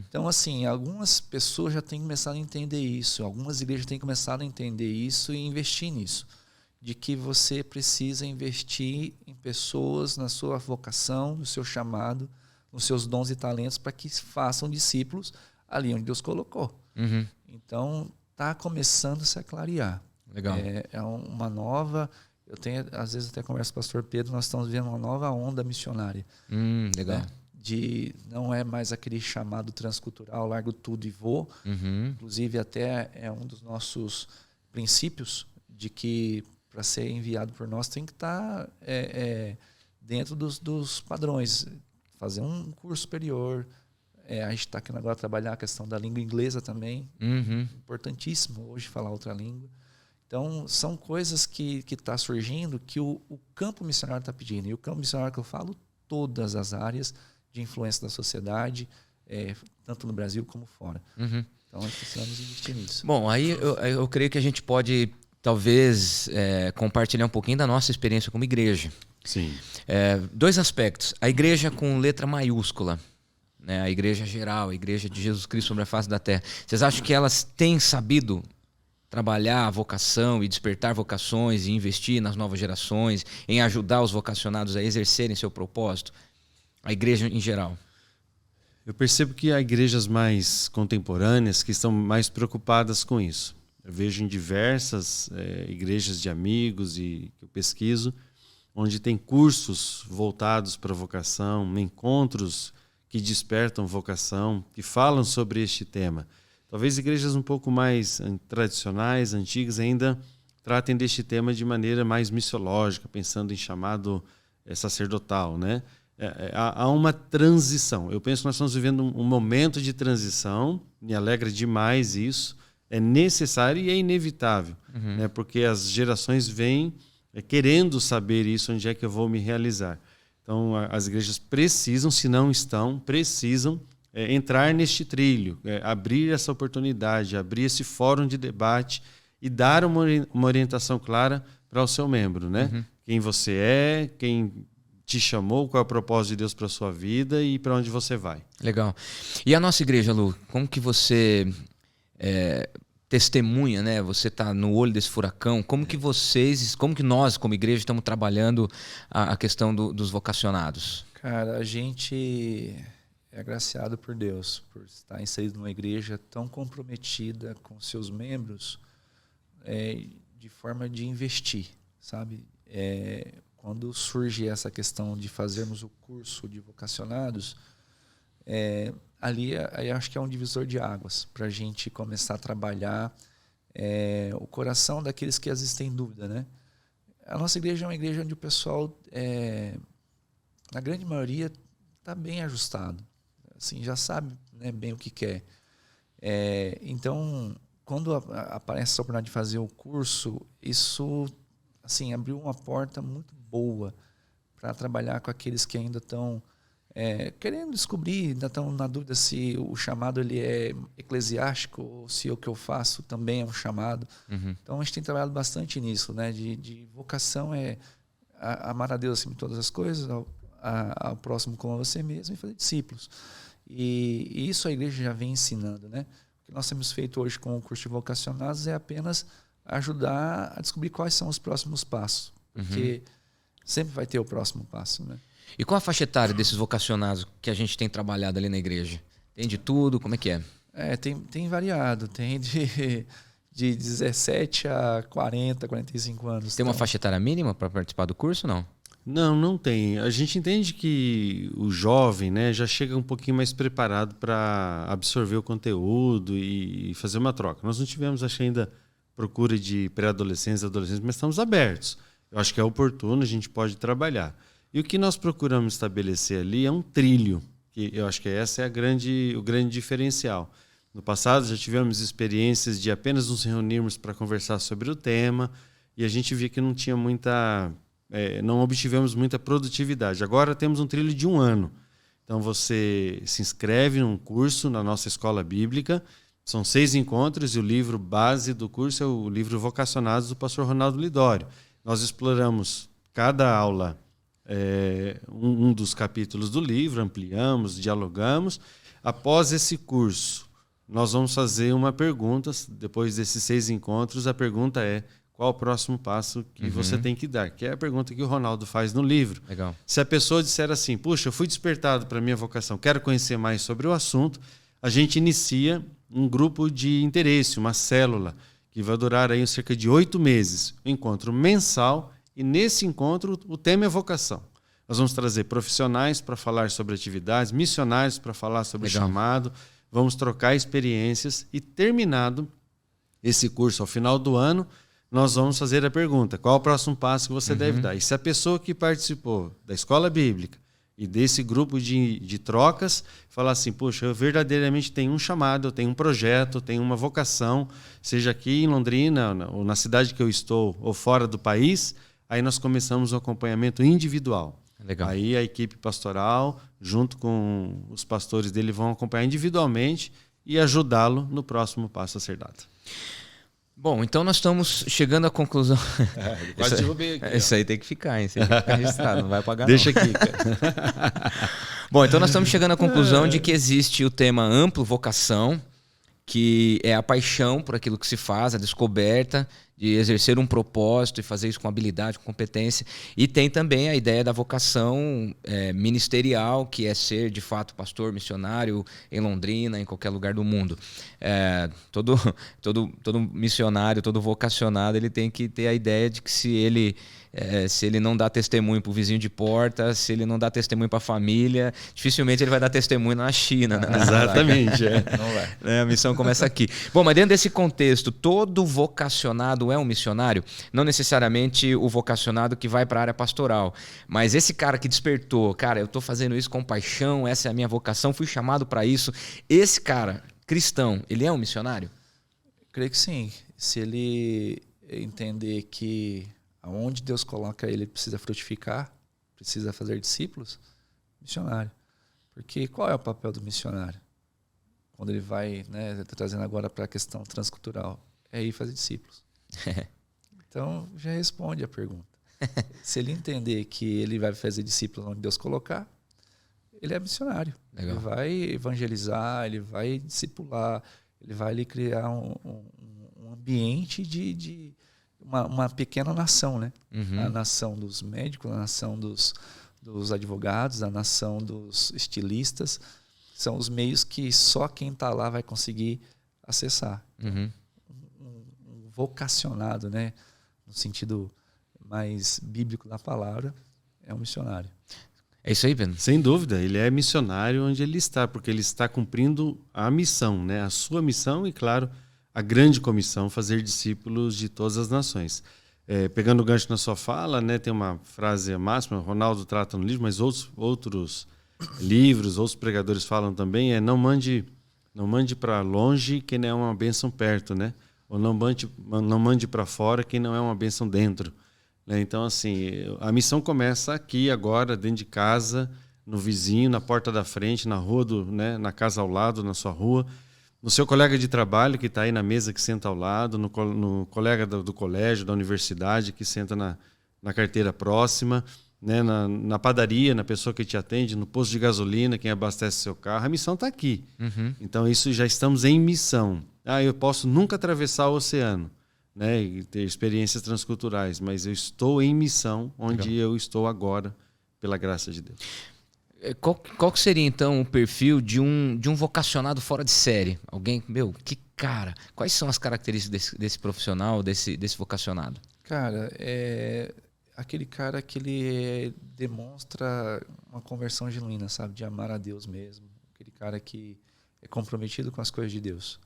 Então, assim, algumas pessoas já têm começado a entender isso, algumas igrejas têm começado a entender isso e investir nisso. De que você precisa investir em pessoas na sua vocação, no seu chamado, nos seus dons e talentos, para que façam discípulos ali onde Deus colocou. Então, está começando a se clarear. Legal. É uma nova... Eu tenho, às vezes, até converso com o pastor Pedro, nós estamos vendo uma nova onda missionária. Legal. Né? Não é mais aquele chamado transcultural, largo tudo e vou. Inclusive, até é um dos nossos princípios de que para ser enviado por nós tem que estar dentro dos padrões. Fazer um curso superior. A gente está querendo agora trabalhar a questão da língua inglesa também. Importantíssimo hoje falar outra língua. Então, são coisas que está surgindo que o campo missionário está pedindo. E o campo missionário que eu falo, todas as áreas de influência da sociedade, tanto no Brasil como fora. Então, nós precisamos investir nisso. Bom, aí eu creio que a gente pode, talvez, compartilhar um pouquinho da nossa experiência como igreja. Sim. Dois aspectos. A igreja com letra maiúscula, né? A igreja geral, a igreja de Jesus Cristo sobre a face da terra. Vocês acham que elas têm sabido trabalhar a vocação e despertar vocações e investir nas novas gerações, em ajudar os vocacionados a exercerem seu propósito? A igreja em geral. Eu percebo que há igrejas mais contemporâneas que estão mais preocupadas com isso. Eu vejo em diversas igrejas de amigos e que eu pesquiso, onde tem cursos voltados para a vocação, encontros que despertam vocação, que falam sobre este tema. Talvez igrejas um pouco mais tradicionais, antigas, ainda tratem deste tema de maneira mais missiológica, pensando em chamado sacerdotal, né? Há uma transição. Eu penso que nós estamos vivendo um momento de transição, me alegra demais isso. é necessário e é inevitável, né? Porque as gerações vêm querendo saber isso, onde é que eu vou me realizar. Então, as igrejas precisam, se não estão, precisam entrar neste trilho, abrir essa oportunidade, abrir esse fórum de debate e dar uma orientação clara para o seu membro, né? Quem você é, quem te chamou, qual é o propósito de Deus para a sua vida e para onde você vai. Legal. E a nossa igreja, Lu, como que você testemunha, né? Você está no olho desse furacão. Como que nós, como igreja, estamos trabalhando a questão dos vocacionados? Cara, a gente é agraciado por Deus, por estar inserido numa igreja tão comprometida com seus membros, de forma de investir, sabe? Quando surge essa questão de fazermos o curso de vocacionados, ali acho que é um divisor de águas para a gente começar a trabalhar o coração daqueles que às vezes têm dúvida, né? A nossa igreja é uma igreja onde o pessoal, na grande maioria, está bem ajustado, assim, já sabe, né, bem o que quer. Então, quando aparece essa oportunidade de fazer o curso, isso assim, abriu uma porta muito boa para trabalhar com aqueles que ainda estão querendo descobrir, ainda estão na dúvida se o chamado ele é eclesiástico ou se o que eu faço também é um chamado. Então a gente tem trabalhado bastante nisso, né? De vocação amar a Deus acima de todas as coisas, ao próximo como a você mesmo e fazer discípulos. E isso a igreja já vem ensinando, né? O que nós temos feito hoje com o curso de vocacionados é apenas ajudar a descobrir quais são os próximos passos, porque sempre vai ter o próximo passo, né? E qual a faixa etária desses vocacionados que a gente tem trabalhado ali na igreja? Tem de tudo? Como é que é? Tem variado. Tem de 17 a 40, 45 anos. Tem uma faixa etária mínima para participar do curso ou não? Não tem. A gente entende que o jovem, né, já chega um pouquinho mais preparado para absorver o conteúdo e fazer uma troca. Nós não tivemos, acho, ainda procura de pré-adolescentes e adolescentes, mas estamos abertos. Eu acho que é oportuno, a gente pode trabalhar. E o que nós procuramos estabelecer ali é um trilho, que eu acho que essa é o grande diferencial. No passado já tivemos experiências de apenas nos reunirmos para conversar sobre o tema e a gente via que não tinha não obtivemos muita produtividade. Agora temos um trilho de 1 ano. Então você se inscreve num curso na nossa escola bíblica, são 6 encontros e o livro base do curso é o livro Vocacionados do pastor Ronaldo Lidório. Nós exploramos cada aula um dos capítulos do livro, ampliamos, dialogamos. Após esse curso, nós vamos fazer uma pergunta. Depois desses 6 encontros, a pergunta é: qual o próximo passo que você tem que dar? Que é a pergunta que o Ronaldo faz no livro. Legal. Se a pessoa disser assim: puxa, eu fui despertado para a minha vocação, quero conhecer mais sobre o assunto, a gente inicia um grupo de interesse, uma célula, que vai durar aí cerca de 8 meses. Um encontro mensal. E nesse encontro, o tema é vocação. Nós vamos trazer profissionais para falar sobre atividades, missionários para falar sobre o chamado, vamos trocar experiências e, terminado esse curso, ao final do ano, nós vamos fazer a pergunta: qual o próximo passo que você deve dar? E se a pessoa que participou da escola bíblica e desse grupo de trocas falar assim: puxa, eu verdadeiramente tenho um chamado, eu tenho um projeto, eu tenho uma vocação, seja aqui em Londrina, ou na cidade que eu estou, ou fora do país, aí nós começamos o acompanhamento individual. Legal. Aí a equipe pastoral, junto com os pastores dele, vão acompanhar individualmente e ajudá-lo no próximo passo a ser dado. Bom, então nós estamos chegando à conclusão. Quase derrubei aqui. Isso aí tem que ficar, hein? Isso aí tem que ficar registrado, não vai pagar Deixa não. aqui, cara. Bom, então nós estamos chegando à conclusão de que existe o tema amplo, vocação, que é a paixão por aquilo que se faz, a descoberta de exercer um propósito e fazer isso com habilidade, com competência. E tem também a ideia da vocação ministerial, que é ser, de fato, pastor, missionário em Londrina, em qualquer lugar do mundo. Todo missionário, todo vocacionado, ele tem que ter a ideia de que se ele não dá testemunho para o vizinho de porta, se ele não dá testemunho para a família, dificilmente ele vai dar testemunho na China. Né? Exatamente. Não vai. A missão começa aqui. Bom, mas dentro desse contexto, todo vocacionado é um missionário? Não necessariamente o vocacionado que vai para a área pastoral, mas esse cara que despertou, cara, eu estou fazendo isso com paixão, essa é a minha vocação, fui chamado para isso. Esse cara, cristão, ele é um missionário? creio que sim. Se ele entender que aonde Deus coloca ele precisa frutificar, precisa fazer discípulos, missionário. Porque qual é o papel do missionário? Quando ele vai, né, trazendo agora para a questão transcultural, é ir fazer discípulos. Então, já responde a pergunta. Se ele entender que ele vai fazer discípulos onde Deus colocar, ele é missionário. Legal. Ele vai evangelizar, ele vai discipular, ele vai ali criar um ambiente de uma pequena nação, né? Uhum. A nação dos médicos, a nação dos advogados, a nação dos estilistas. São os meios que só quem está lá vai conseguir acessar. Uhum. Um vocacionado, né? No sentido mais bíblico da palavra, é um missionário. É isso aí, Pedro? Sem dúvida, ele é missionário onde ele está, porque ele está cumprindo a missão, né? A sua missão e, claro, a grande comissão, fazer discípulos de todas as nações. Pegando o gancho na sua fala, né, tem uma frase máxima, Ronaldo trata no livro, mas outros livros, outros pregadores falam também, não mande para longe quem não é uma bênção perto, né? Ou não mande para fora quem não é uma bênção dentro. Então, assim, a missão começa aqui, agora, dentro de casa, no vizinho, na porta da frente, na rua, na casa ao lado, na sua rua, no seu colega de trabalho que está aí na mesa que senta ao lado, no colega do colégio, da universidade que senta na carteira próxima, né, na padaria, na pessoa que te atende, no posto de gasolina, quem abastece seu carro. A missão está aqui. Uhum. Então, isso já estamos em missão. Eu posso nunca atravessar o oceano, né, e ter experiências transculturais, mas eu estou em missão onde eu estou agora, pela graça de Deus. Qual que seria, então, o perfil de um vocacionado fora de série? Alguém, que cara, quais são as características desse profissional, desse vocacionado? Cara, é aquele cara que ele demonstra uma conversão genuína, sabe? De amar a Deus mesmo. Aquele cara que é comprometido com as coisas de Deus.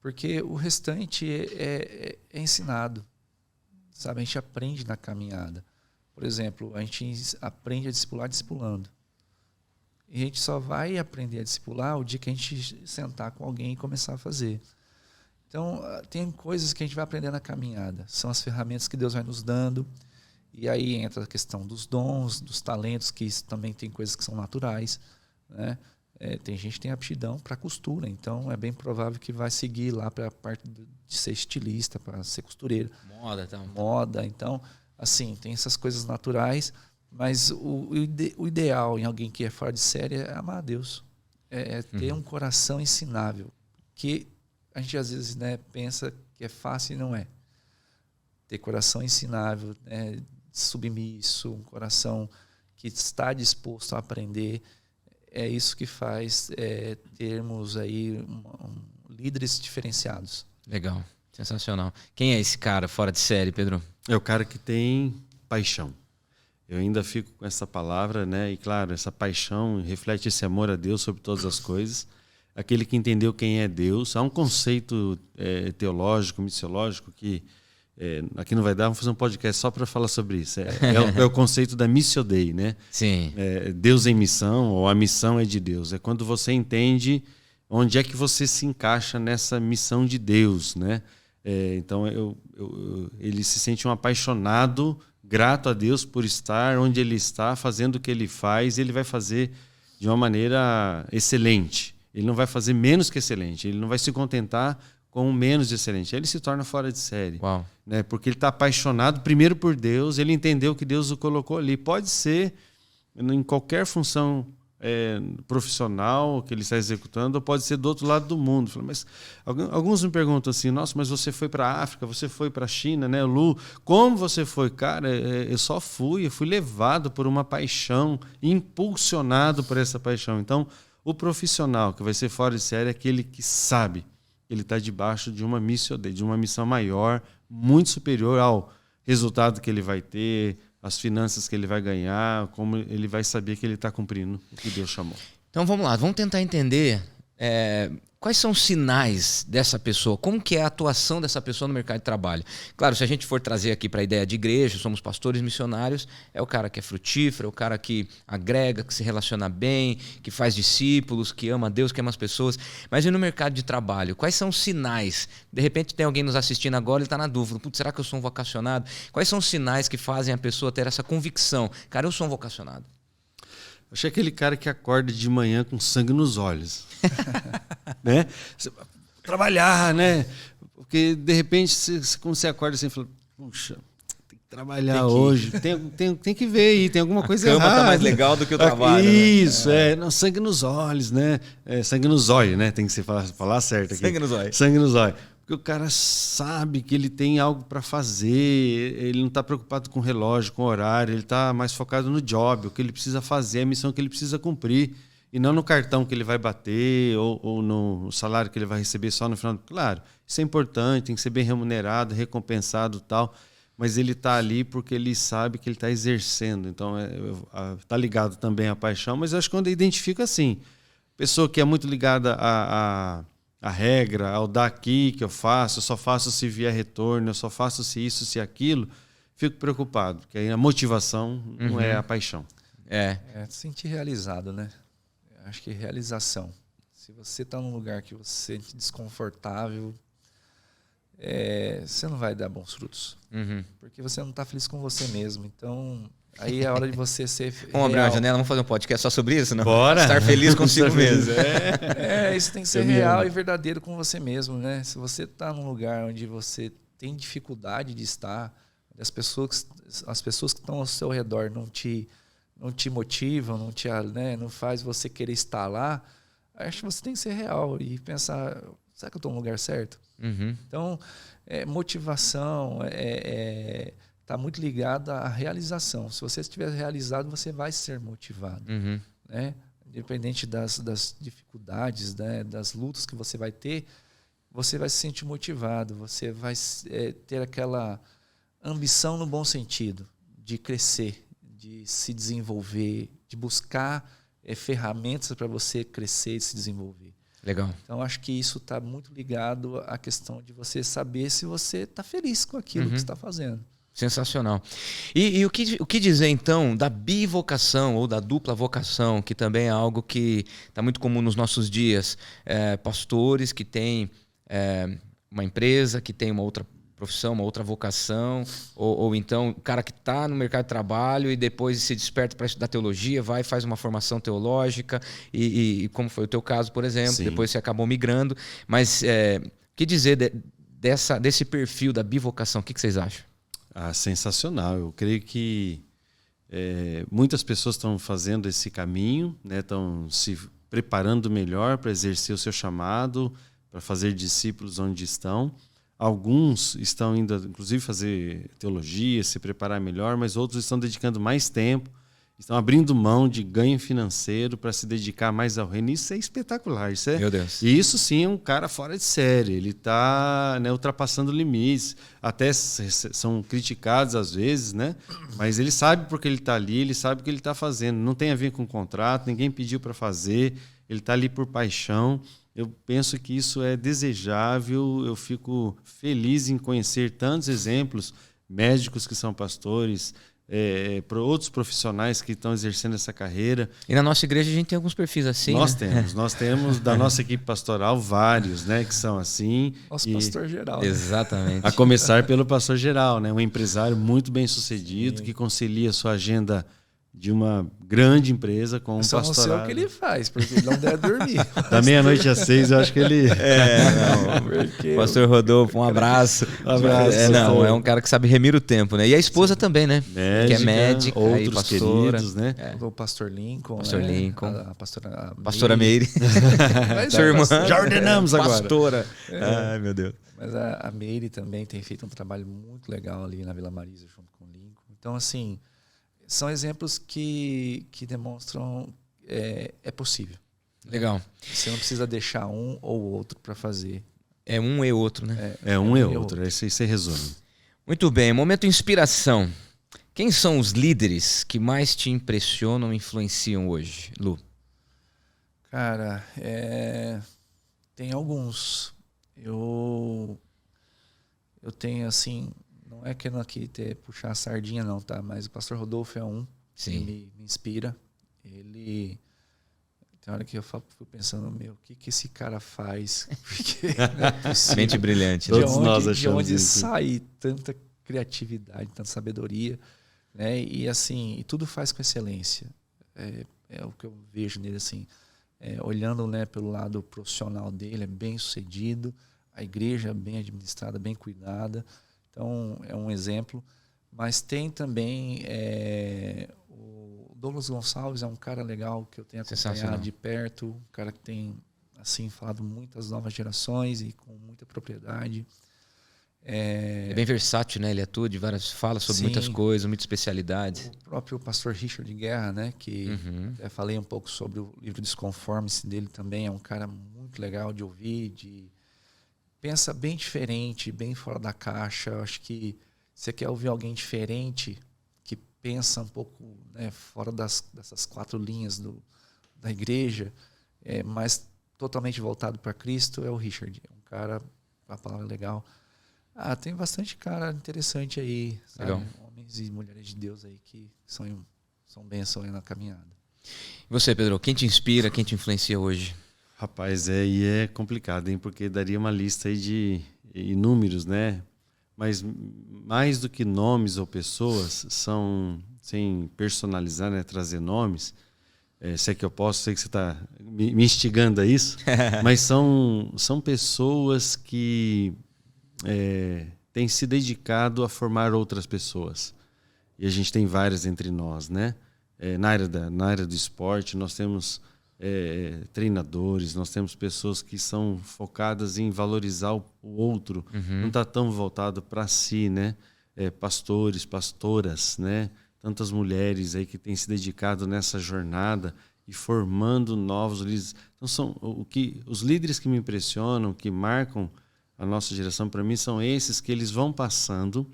Porque o restante é ensinado, sabe? A gente aprende na caminhada. Por exemplo, a gente aprende a discipular discipulando. E a gente só vai aprender a discipular o dia que a gente sentar com alguém e começar a fazer. Então, tem coisas que a gente vai aprender na caminhada. São as ferramentas que Deus vai nos dando. E aí entra a questão dos dons, dos talentos, que também tem coisas que são naturais, né? Tem gente que tem aptidão para costura, então é bem provável que vai seguir lá para a parte de ser estilista, para ser costureiro. Moda, então, assim, tem essas coisas naturais, mas o ideal em alguém que é fora de série é amar a Deus. É ter um coração ensinável, que a gente às vezes, né, pensa que é fácil e não é. Ter coração ensinável, né, submisso, um coração que está disposto a aprender. É isso que faz termos aí líderes diferenciados. Legal, sensacional. Quem é esse cara fora de série, Pedro? É o cara que tem paixão. Eu ainda fico com essa palavra, né? E claro, essa paixão reflete esse amor a Deus sobre todas as coisas. Aquele que entendeu quem é Deus. Há um conceito teológico, missiológico que aqui não vai dar, vamos fazer um podcast só para falar sobre isso. É o conceito da missio Dei, né? Sim. Deus em missão, ou a missão é de Deus. É quando você entende onde é que você se encaixa nessa missão de Deus, né? Então, ele se sente um apaixonado, grato a Deus por estar onde ele está, fazendo o que ele faz, e ele vai fazer de uma maneira excelente. Ele não vai fazer menos que excelente, ele não vai se contentar com o menos de excelente. Aí ele se torna fora de série. Uau. Né? Porque ele está apaixonado primeiro por Deus, ele entendeu que Deus o colocou ali. Pode ser em qualquer função profissional que ele está executando, ou pode ser do outro lado do mundo. Mas alguns me perguntam assim, nossa, mas você foi para a África, você foi para a China, né, Lu? Como você foi? Cara, eu fui levado por uma paixão, impulsionado por essa paixão. Então, o profissional que vai ser fora de série é aquele que sabe ele está debaixo de uma missão, de uma missão maior, muito superior ao resultado que ele vai ter, as finanças que ele vai ganhar, como ele vai saber que ele está cumprindo o que Deus chamou. Então vamos lá, vamos tentar entender Quais são os sinais dessa pessoa? Como que é a atuação dessa pessoa no mercado de trabalho? Claro, se a gente for trazer aqui para a ideia de igreja, somos pastores missionários, é o cara que é frutífero, é o cara que agrega, que se relaciona bem, que faz discípulos, que ama a Deus, que ama as pessoas. Mas e no mercado de trabalho? Quais são os sinais? De repente tem alguém nos assistindo agora e está na dúvida. Putz, será que eu sou um vocacionado? Quais são os sinais que fazem a pessoa ter essa convicção? Cara, eu sou um vocacionado. Achei aquele cara que acorda de manhã com sangue nos olhos. Né? Trabalhar, né? Porque, de repente, quando você acorda assim, fala, puxa, tem que trabalhar hoje. Tem que ver aí, tem alguma coisa errada. A cama tá mais legal do que o trabalho. Isso, né? Não, sangue nos olhos, né? Sangue no zóio, né? Tem que se falar certo aqui. Sangue no zóio. Sangue no zóio. Porque o cara sabe que ele tem algo para fazer, ele não está preocupado com o relógio, com o horário, ele está mais focado no job, o que ele precisa fazer, a missão que ele precisa cumprir, e não no cartão que ele vai bater ou no salário que ele vai receber só no final. Claro, isso é importante, tem que ser bem remunerado, recompensado e tal, mas ele está ali porque ele sabe que ele está exercendo. Então, está ligado também à paixão, mas eu acho que quando eu identifico assim, pessoa que é muito ligada a regra, ao daqui que eu só faço se vier retorno, eu só faço se isso, se aquilo, fico preocupado, porque aí a motivação não é a paixão. É se sentir realizado, né? Eu acho que realização. Se você está num lugar que você se sente desconfortável, você não vai dar bons frutos. Porque você não está feliz com você mesmo. Então, aí é a hora de você ser Vamos abrir uma janela, vamos fazer um podcast só sobre isso? Não? Bora! Estar feliz consigo mesmo. Isso tem que ser real e verdadeiro com você mesmo, né? Se você está num lugar onde você tem dificuldade de estar, as pessoas que estão ao seu redor não te motivam, não faz você querer estar lá, acho que você tem que ser real e pensar, será que eu estou no lugar certo? Então, motivação está muito ligada à realização. Se você estiver realizado, você vai ser motivado. Né? Independente das dificuldades, né? Das lutas que você vai ter, você vai se sentir motivado, você vai ter aquela ambição no bom sentido, de crescer, de se desenvolver, de buscar ferramentas para você crescer e se desenvolver. Legal. Então, acho que isso está muito ligado à questão de você saber se você está feliz com aquilo que você está fazendo. Sensacional. E o que dizer, então, da bivocação ou da dupla vocação, que também é algo que está muito comum nos nossos dias. Pastores que têm uma empresa, que tem uma outra profissão, uma outra vocação, ou então o cara que está no mercado de trabalho e depois se desperta para estudar teologia, vai e faz uma formação teológica, e como foi o teu caso, por exemplo, Sim. Depois você acabou migrando. Mas o que dizer desse perfil da bivocação? O que vocês acham? Sensacional. Eu creio que muitas pessoas estão fazendo esse caminho, né? Estão se preparando melhor para exercer o seu chamado, para fazer discípulos onde estão. Alguns estão indo, inclusive, fazer teologia, se preparar melhor, mas outros estão dedicando mais tempo, estão abrindo mão de ganho financeiro para se dedicar mais ao reino. Isso é espetacular. Meu Deus. E isso sim é um cara fora de série. Ele está, né, ultrapassando limites. Até são criticados às vezes, né? Mas ele sabe porque ele está ali, ele sabe o que ele está fazendo. Não tem a ver com contrato, ninguém pediu para fazer. Ele está ali por paixão. Eu penso que isso é desejável. Eu fico feliz em conhecer tantos exemplos, médicos que são pastores, outros profissionais que estão exercendo essa carreira. E na nossa igreja a gente tem alguns perfis assim. Nós temos da nossa equipe pastoral vários, né, que são assim. Nosso pastor geral. Né? Exatamente. A começar pelo pastor geral, né, um empresário muito bem sucedido, que concilia a sua agenda de uma grande empresa com um pastorado. Só não sei o que ele faz, porque ele não deve dormir. Da meia-noite às 6, eu acho que ele... Pastor Rodolfo, um abraço. É um cara que sabe remir o tempo, né? E a esposa também, né? Médica, que é médica, outros pastora, queridos, né? O pastor Lincoln. Pastor Lincoln. A pastora Meire. Sua irmã. Já ordenamos agora. Pastora. Ai, meu Deus. Mas a Meire também tem feito um trabalho muito legal ali na Vila Marisa, junto com o Lincoln. Então, assim... São exemplos que demonstram é possível. Legal. Você não precisa deixar um ou outro para fazer. É um e outro, né? É um e outro. Isso aí resume. Muito bem. Momento inspiração. Quem são os líderes que mais te impressionam e influenciam hoje, Lu? Cara, Tem alguns. Eu tenho, assim, não é querendo aqui puxar a sardinha, não, tá? Mas o pastor Rodolfo é um que me inspira. Ele... Tem hora que eu fico pensando, o que esse cara faz? Porque não é possível. Mente brilhante. Todos nós achamos de onde isso. sai tanta criatividade, tanta sabedoria, né? E assim, e tudo faz com excelência. É o que eu vejo nele, assim, olhando, né, pelo lado profissional dele, é bem sucedido, a igreja é bem administrada, bem cuidada, então é um exemplo. Mas tem também o Douglas Gonçalves, é um cara legal que eu tenho acompanhado de perto, um cara que tem, assim, falado muitas novas gerações e com muita propriedade. É bem versátil, né? Ele atua de várias, fala sobre muitas coisas, muitas especialidades. O próprio pastor Richard Guerra, né? Que até falei um pouco sobre o livro Desconforme-se dele também. É um cara muito legal de ouvir, pensa bem diferente, bem fora da caixa. Eu acho que você quer ouvir alguém diferente, que pensa um pouco, né, fora dessas 4 linhas da igreja, mas totalmente voltado para Cristo, é o Richard. É um cara, a palavra é legal. Tem bastante cara interessante aí, sabe? Legal. Homens e mulheres de Deus aí que são bênção aí na caminhada. E você, Pedro, quem te inspira, quem te influencia hoje? Rapaz, e é complicado, hein? Porque daria uma lista aí de inúmeros, né? Mas mais do que nomes ou pessoas, são, sem personalizar, né? Trazer nomes, se é que eu posso, sei que você está me instigando a isso, mas são pessoas que têm se dedicado a formar outras pessoas. E a gente tem várias entre nós, né? Na área do esporte, nós temos treinadores, nós temos pessoas que são focadas em valorizar o outro, não está tão voltado para si, né? Pastores, pastoras, né? Tantas mulheres aí que têm se dedicado nessa jornada e formando novos líderes. Então, os líderes que me impressionam, que marcam a nossa geração, para mim, são esses que eles vão passando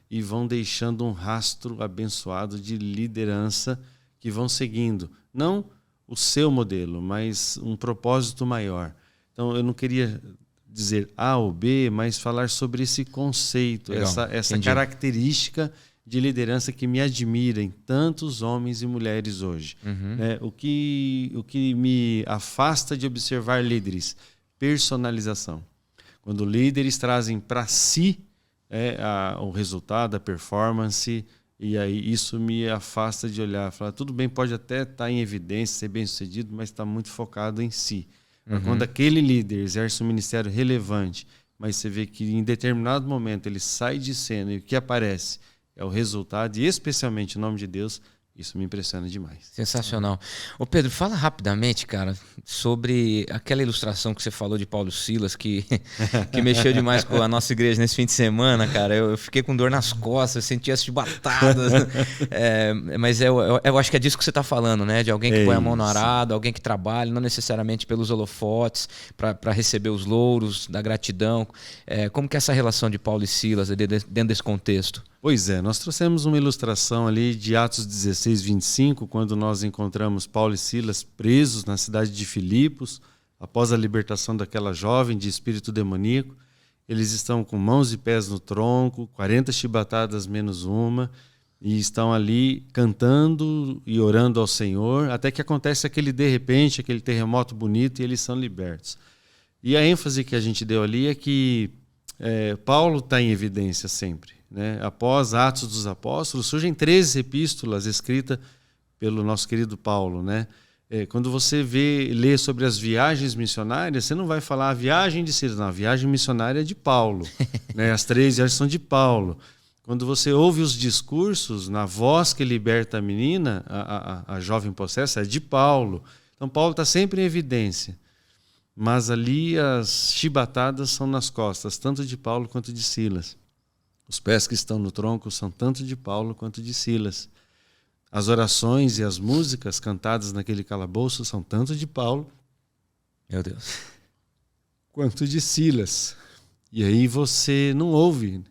e vão deixando um rastro abençoado de liderança que vão seguindo. Não o seu modelo, mas um propósito maior. Então, eu não queria dizer A ou B, mas falar sobre esse conceito, essa característica de liderança que me admira em tantos homens e mulheres hoje. O que me afasta de observar líderes? Personalização. Quando líderes trazem para si o resultado, a performance, e aí isso me afasta de olhar, falar, tudo bem, pode até estar em evidência, ser bem sucedido, mas está muito focado em si. Quando aquele líder exerce um ministério relevante, mas você vê que em determinado momento ele sai de cena e o que aparece é o resultado, e especialmente em nome de Deus, isso me impressiona demais. Sensacional. Ô Pedro, fala rapidamente, cara, sobre aquela ilustração que você falou de Paulo Silas, que mexeu demais com a nossa igreja nesse fim de semana, cara. Eu fiquei com dor nas costas, eu senti as chibatadas. Mas eu acho que é disso que você está falando, né? De alguém que põe a mão no arado, alguém que trabalha, não necessariamente pelos holofotes, para receber os louros da gratidão. Como que é essa relação de Paulo e Silas dentro desse contexto? Pois é, nós trouxemos uma ilustração ali de Atos 16, 25, quando nós encontramos Paulo e Silas presos na cidade de Filipos, após a libertação daquela jovem de espírito demoníaco. Eles estão com mãos e pés no tronco, 40 chibatadas menos uma, e estão ali cantando e orando ao Senhor, até que acontece aquele de repente, aquele terremoto bonito, e eles são libertos. E a ênfase que a gente deu ali é que Paulo está em evidência sempre. Né? Após Atos dos Apóstolos, surgem 13 epístolas escritas pelo nosso querido Paulo. Né? Quando você lê sobre as viagens missionárias, você não vai falar a viagem de Silas, não, a viagem missionária é de Paulo. Né? As 3 viagens são de Paulo. Quando você ouve os discursos, na voz que liberta a menina, a jovem possessa, é de Paulo. Então Paulo está sempre em evidência. Mas ali as chibatadas são nas costas, tanto de Paulo quanto de Silas. Os pés que estão no tronco são tanto de Paulo quanto de Silas. As orações e as músicas cantadas naquele calabouço são tanto de Paulo, meu Deus, quanto de Silas. E aí você não ouve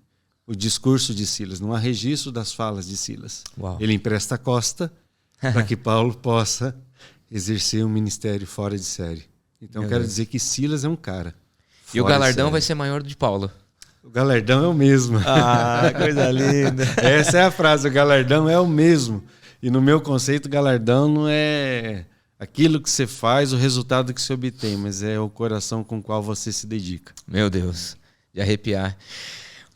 o discurso de Silas, não há registro das falas de Silas. Uau. Ele empresta a costa para que Paulo possa exercer um ministério fora de série. Então, quero dizer que Silas é um cara. E o galardão vai ser maior do de Paulo. O galardão é o mesmo. Ah, coisa linda. Essa é a frase, o galardão é o mesmo. E no meu conceito, galardão não é aquilo que você faz, o resultado que você obtém, mas é o coração com o qual você se dedica. Meu Deus, de arrepiar.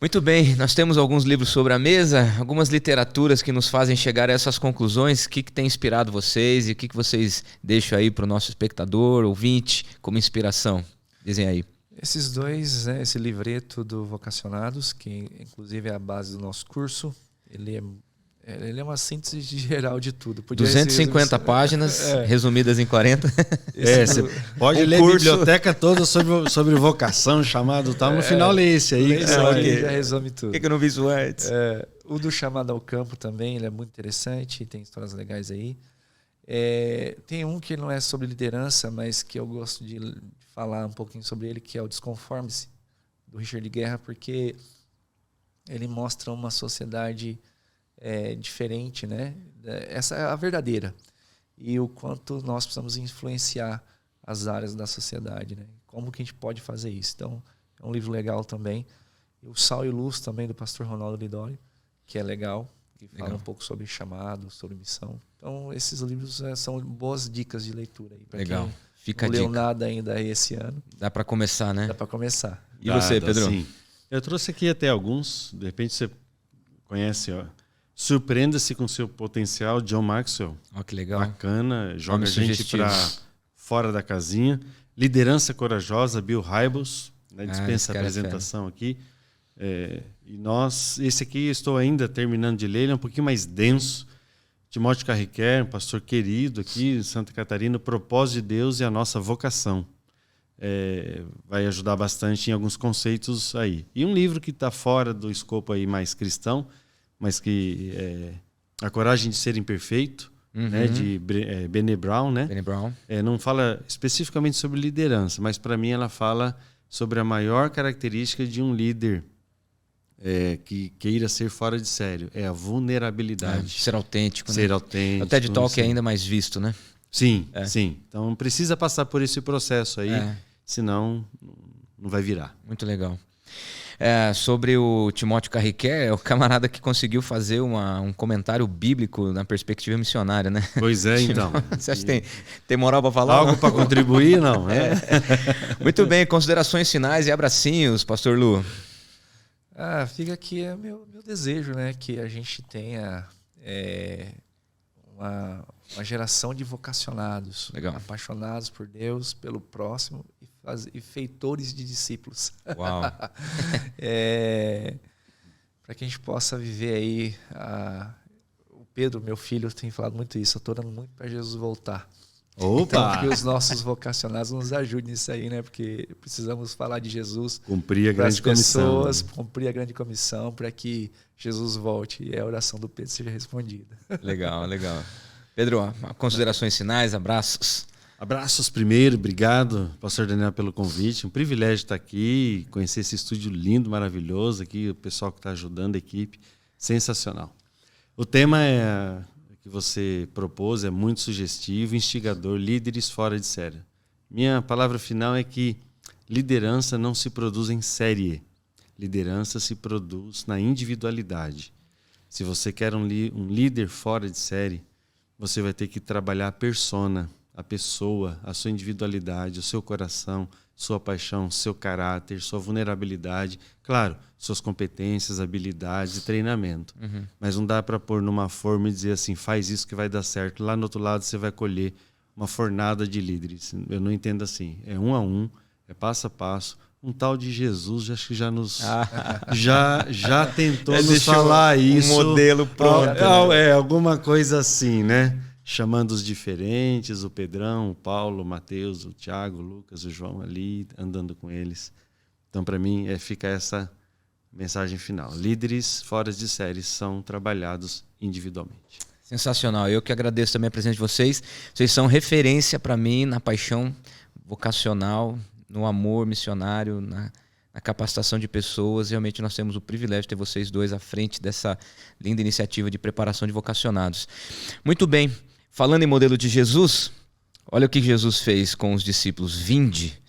Muito bem, nós temos alguns livros sobre a mesa, algumas literaturas que nos fazem chegar a essas conclusões. O que tem inspirado vocês e o que vocês deixam aí para o nosso espectador, ouvinte, como inspiração? Dizem aí. Esses dois, né, esse livreto do Vocacionados, que inclusive é a base do nosso curso, ele é uma síntese geral de tudo. 250 páginas, resumidas em 40. Você pode ler a biblioteca toda sobre vocação, chamado tal, no final lê esse aí. Já resume tudo. Por que eu não vi isso antes? O do Chamado ao Campo também, ele é muito interessante, tem histórias legais aí. Tem um que não é sobre liderança, mas que eu gosto de falar um pouquinho sobre ele, que é o Desconforme-se, do Richard Guerra, porque ele mostra uma sociedade diferente, né? Essa é a verdadeira. E o quanto nós precisamos influenciar as áreas da sociedade, né? Como que a gente pode fazer isso? Então, é um livro legal também. E o Sal e Luz também, do pastor Ronaldo Lidório, que é legal, que fala um pouco sobre chamado, sobre missão. Então, esses livros são boas dicas de leitura aí para quem Fica não leu nada ainda esse ano. Dá para começar, né? Dá para começar. E você, Pedro? Sim. Eu trouxe aqui até alguns, de repente você conhece, ó. Surpreenda-se com seu potencial, John Maxwell. Que legal. Bacana, joga a gente para fora da casinha. Liderança Corajosa, Bill Hybels, né? Dispensa a apresentação aqui. Esse aqui estou ainda terminando de ler, ele é um pouquinho mais denso. Timóteo Carriquer, um pastor querido aqui em Santa Catarina, O Propósito de Deus e a Nossa Vocação. Vai ajudar bastante em alguns conceitos aí. E um livro que está fora do escopo aí mais cristão, mas que A Coragem de Ser Imperfeito, né, de Brené Brown, né? Brené Brown. Não fala especificamente sobre liderança, mas para mim ela fala sobre a maior característica de um líder que queira ser fora de sério, é a vulnerabilidade. Ser autêntico. Ser autêntico. O TED Talk é ainda mais visto, né? Sim, sim. Então precisa passar por esse processo aí, senão não vai virar. Muito legal. Sobre o Timóteo Carriquer, é o camarada que conseguiu fazer um comentário bíblico na perspectiva missionária, né? Pois é, então. Você acha que tem moral para falar? Algo para contribuir, não? Muito bem, considerações finais e abracinhos, pastor Lu. Fica aqui meu desejo, né? Que a gente tenha uma geração de vocacionados, apaixonados por Deus, pelo próximo e feitores de discípulos. Uau! Para que a gente possa viver aí. O Pedro, meu filho, tem falado muito isso. Eu estou orando muito para Jesus voltar. Opa! Então, que os nossos vocacionados nos ajudem nisso aí, né? Porque precisamos falar de Jesus. Cumprir a grande comissão. Pessoas, cumprir a grande comissão para que Jesus volte e a oração do Pedro seja respondida. Legal, legal. Pedro, considerações finais, abraços. Abraços primeiro, obrigado, pastor Daniel, pelo convite. Um privilégio estar aqui, conhecer esse estúdio lindo, maravilhoso aqui, o pessoal que está ajudando a equipe, sensacional. O tema que você propôs é muito sugestivo, instigador, líderes fora de série. Minha palavra final é que liderança não se produz em série, liderança se produz na individualidade. Se você quer um líder fora de série, você vai ter que trabalhar a persona, a pessoa, a sua individualidade, o seu coração, sua paixão, seu caráter, sua vulnerabilidade. Claro, suas competências, habilidades e treinamento. Mas não dá para pôr numa forma e dizer assim, faz isso que vai dar certo. Lá no outro lado você vai colher uma fornada de líderes. Eu não entendo assim. É um a um, é passo a passo. Um tal de Jesus, acho que já nos já tentou nos falar isso. Um modelo pronto. Alguma coisa assim, né? Chamando os diferentes, o Pedrão, o Paulo, o Mateus, o Tiago, o Lucas, o João ali, andando com eles. Então, para mim, fica essa mensagem final. Líderes fora de série são trabalhados individualmente. Sensacional. Eu que agradeço também a presença de vocês. Vocês são referência para mim na paixão vocacional, no amor missionário, na capacitação de pessoas. Realmente nós temos o privilégio de ter vocês dois à frente dessa linda iniciativa de preparação de vocacionados. Muito bem. Falando em modelo de Jesus, Olha o que Jesus fez com os discípulos. Vinde.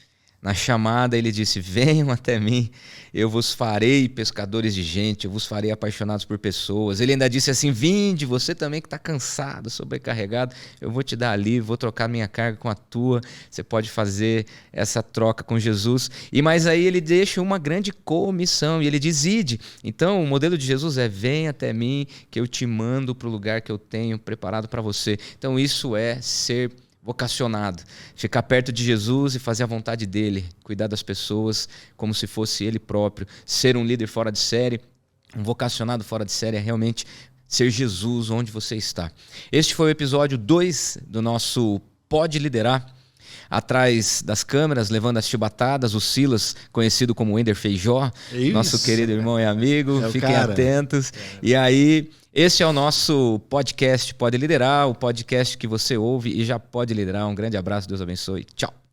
Na chamada ele disse, venham até mim, eu vos farei pescadores de gente, eu vos farei apaixonados por pessoas. Ele ainda disse assim, vinde, você também que está cansado, sobrecarregado, eu vou te dar alívio, vou trocar minha carga com a tua. Você pode fazer essa troca com Jesus. Mas aí ele deixa uma grande comissão e ele diz, ide. Então o modelo de Jesus é, vem até mim, que eu te mando para o lugar que eu tenho preparado para você. Então isso é ser vocacionado, ficar perto de Jesus e fazer a vontade dele, cuidar das pessoas como se fosse ele próprio, ser um líder fora de série, um vocacionado fora de série é realmente ser Jesus onde você está. Este foi o episódio 2 do nosso Pode Liderar. Atrás das câmeras, levando as chibatadas, o Silas, conhecido como Wender Feijó, nosso querido irmão e amigo, fiquem atentos. E aí, esse é o nosso podcast Pode Liderar, o podcast que você ouve e já pode liderar. Um grande abraço, Deus abençoe. Tchau.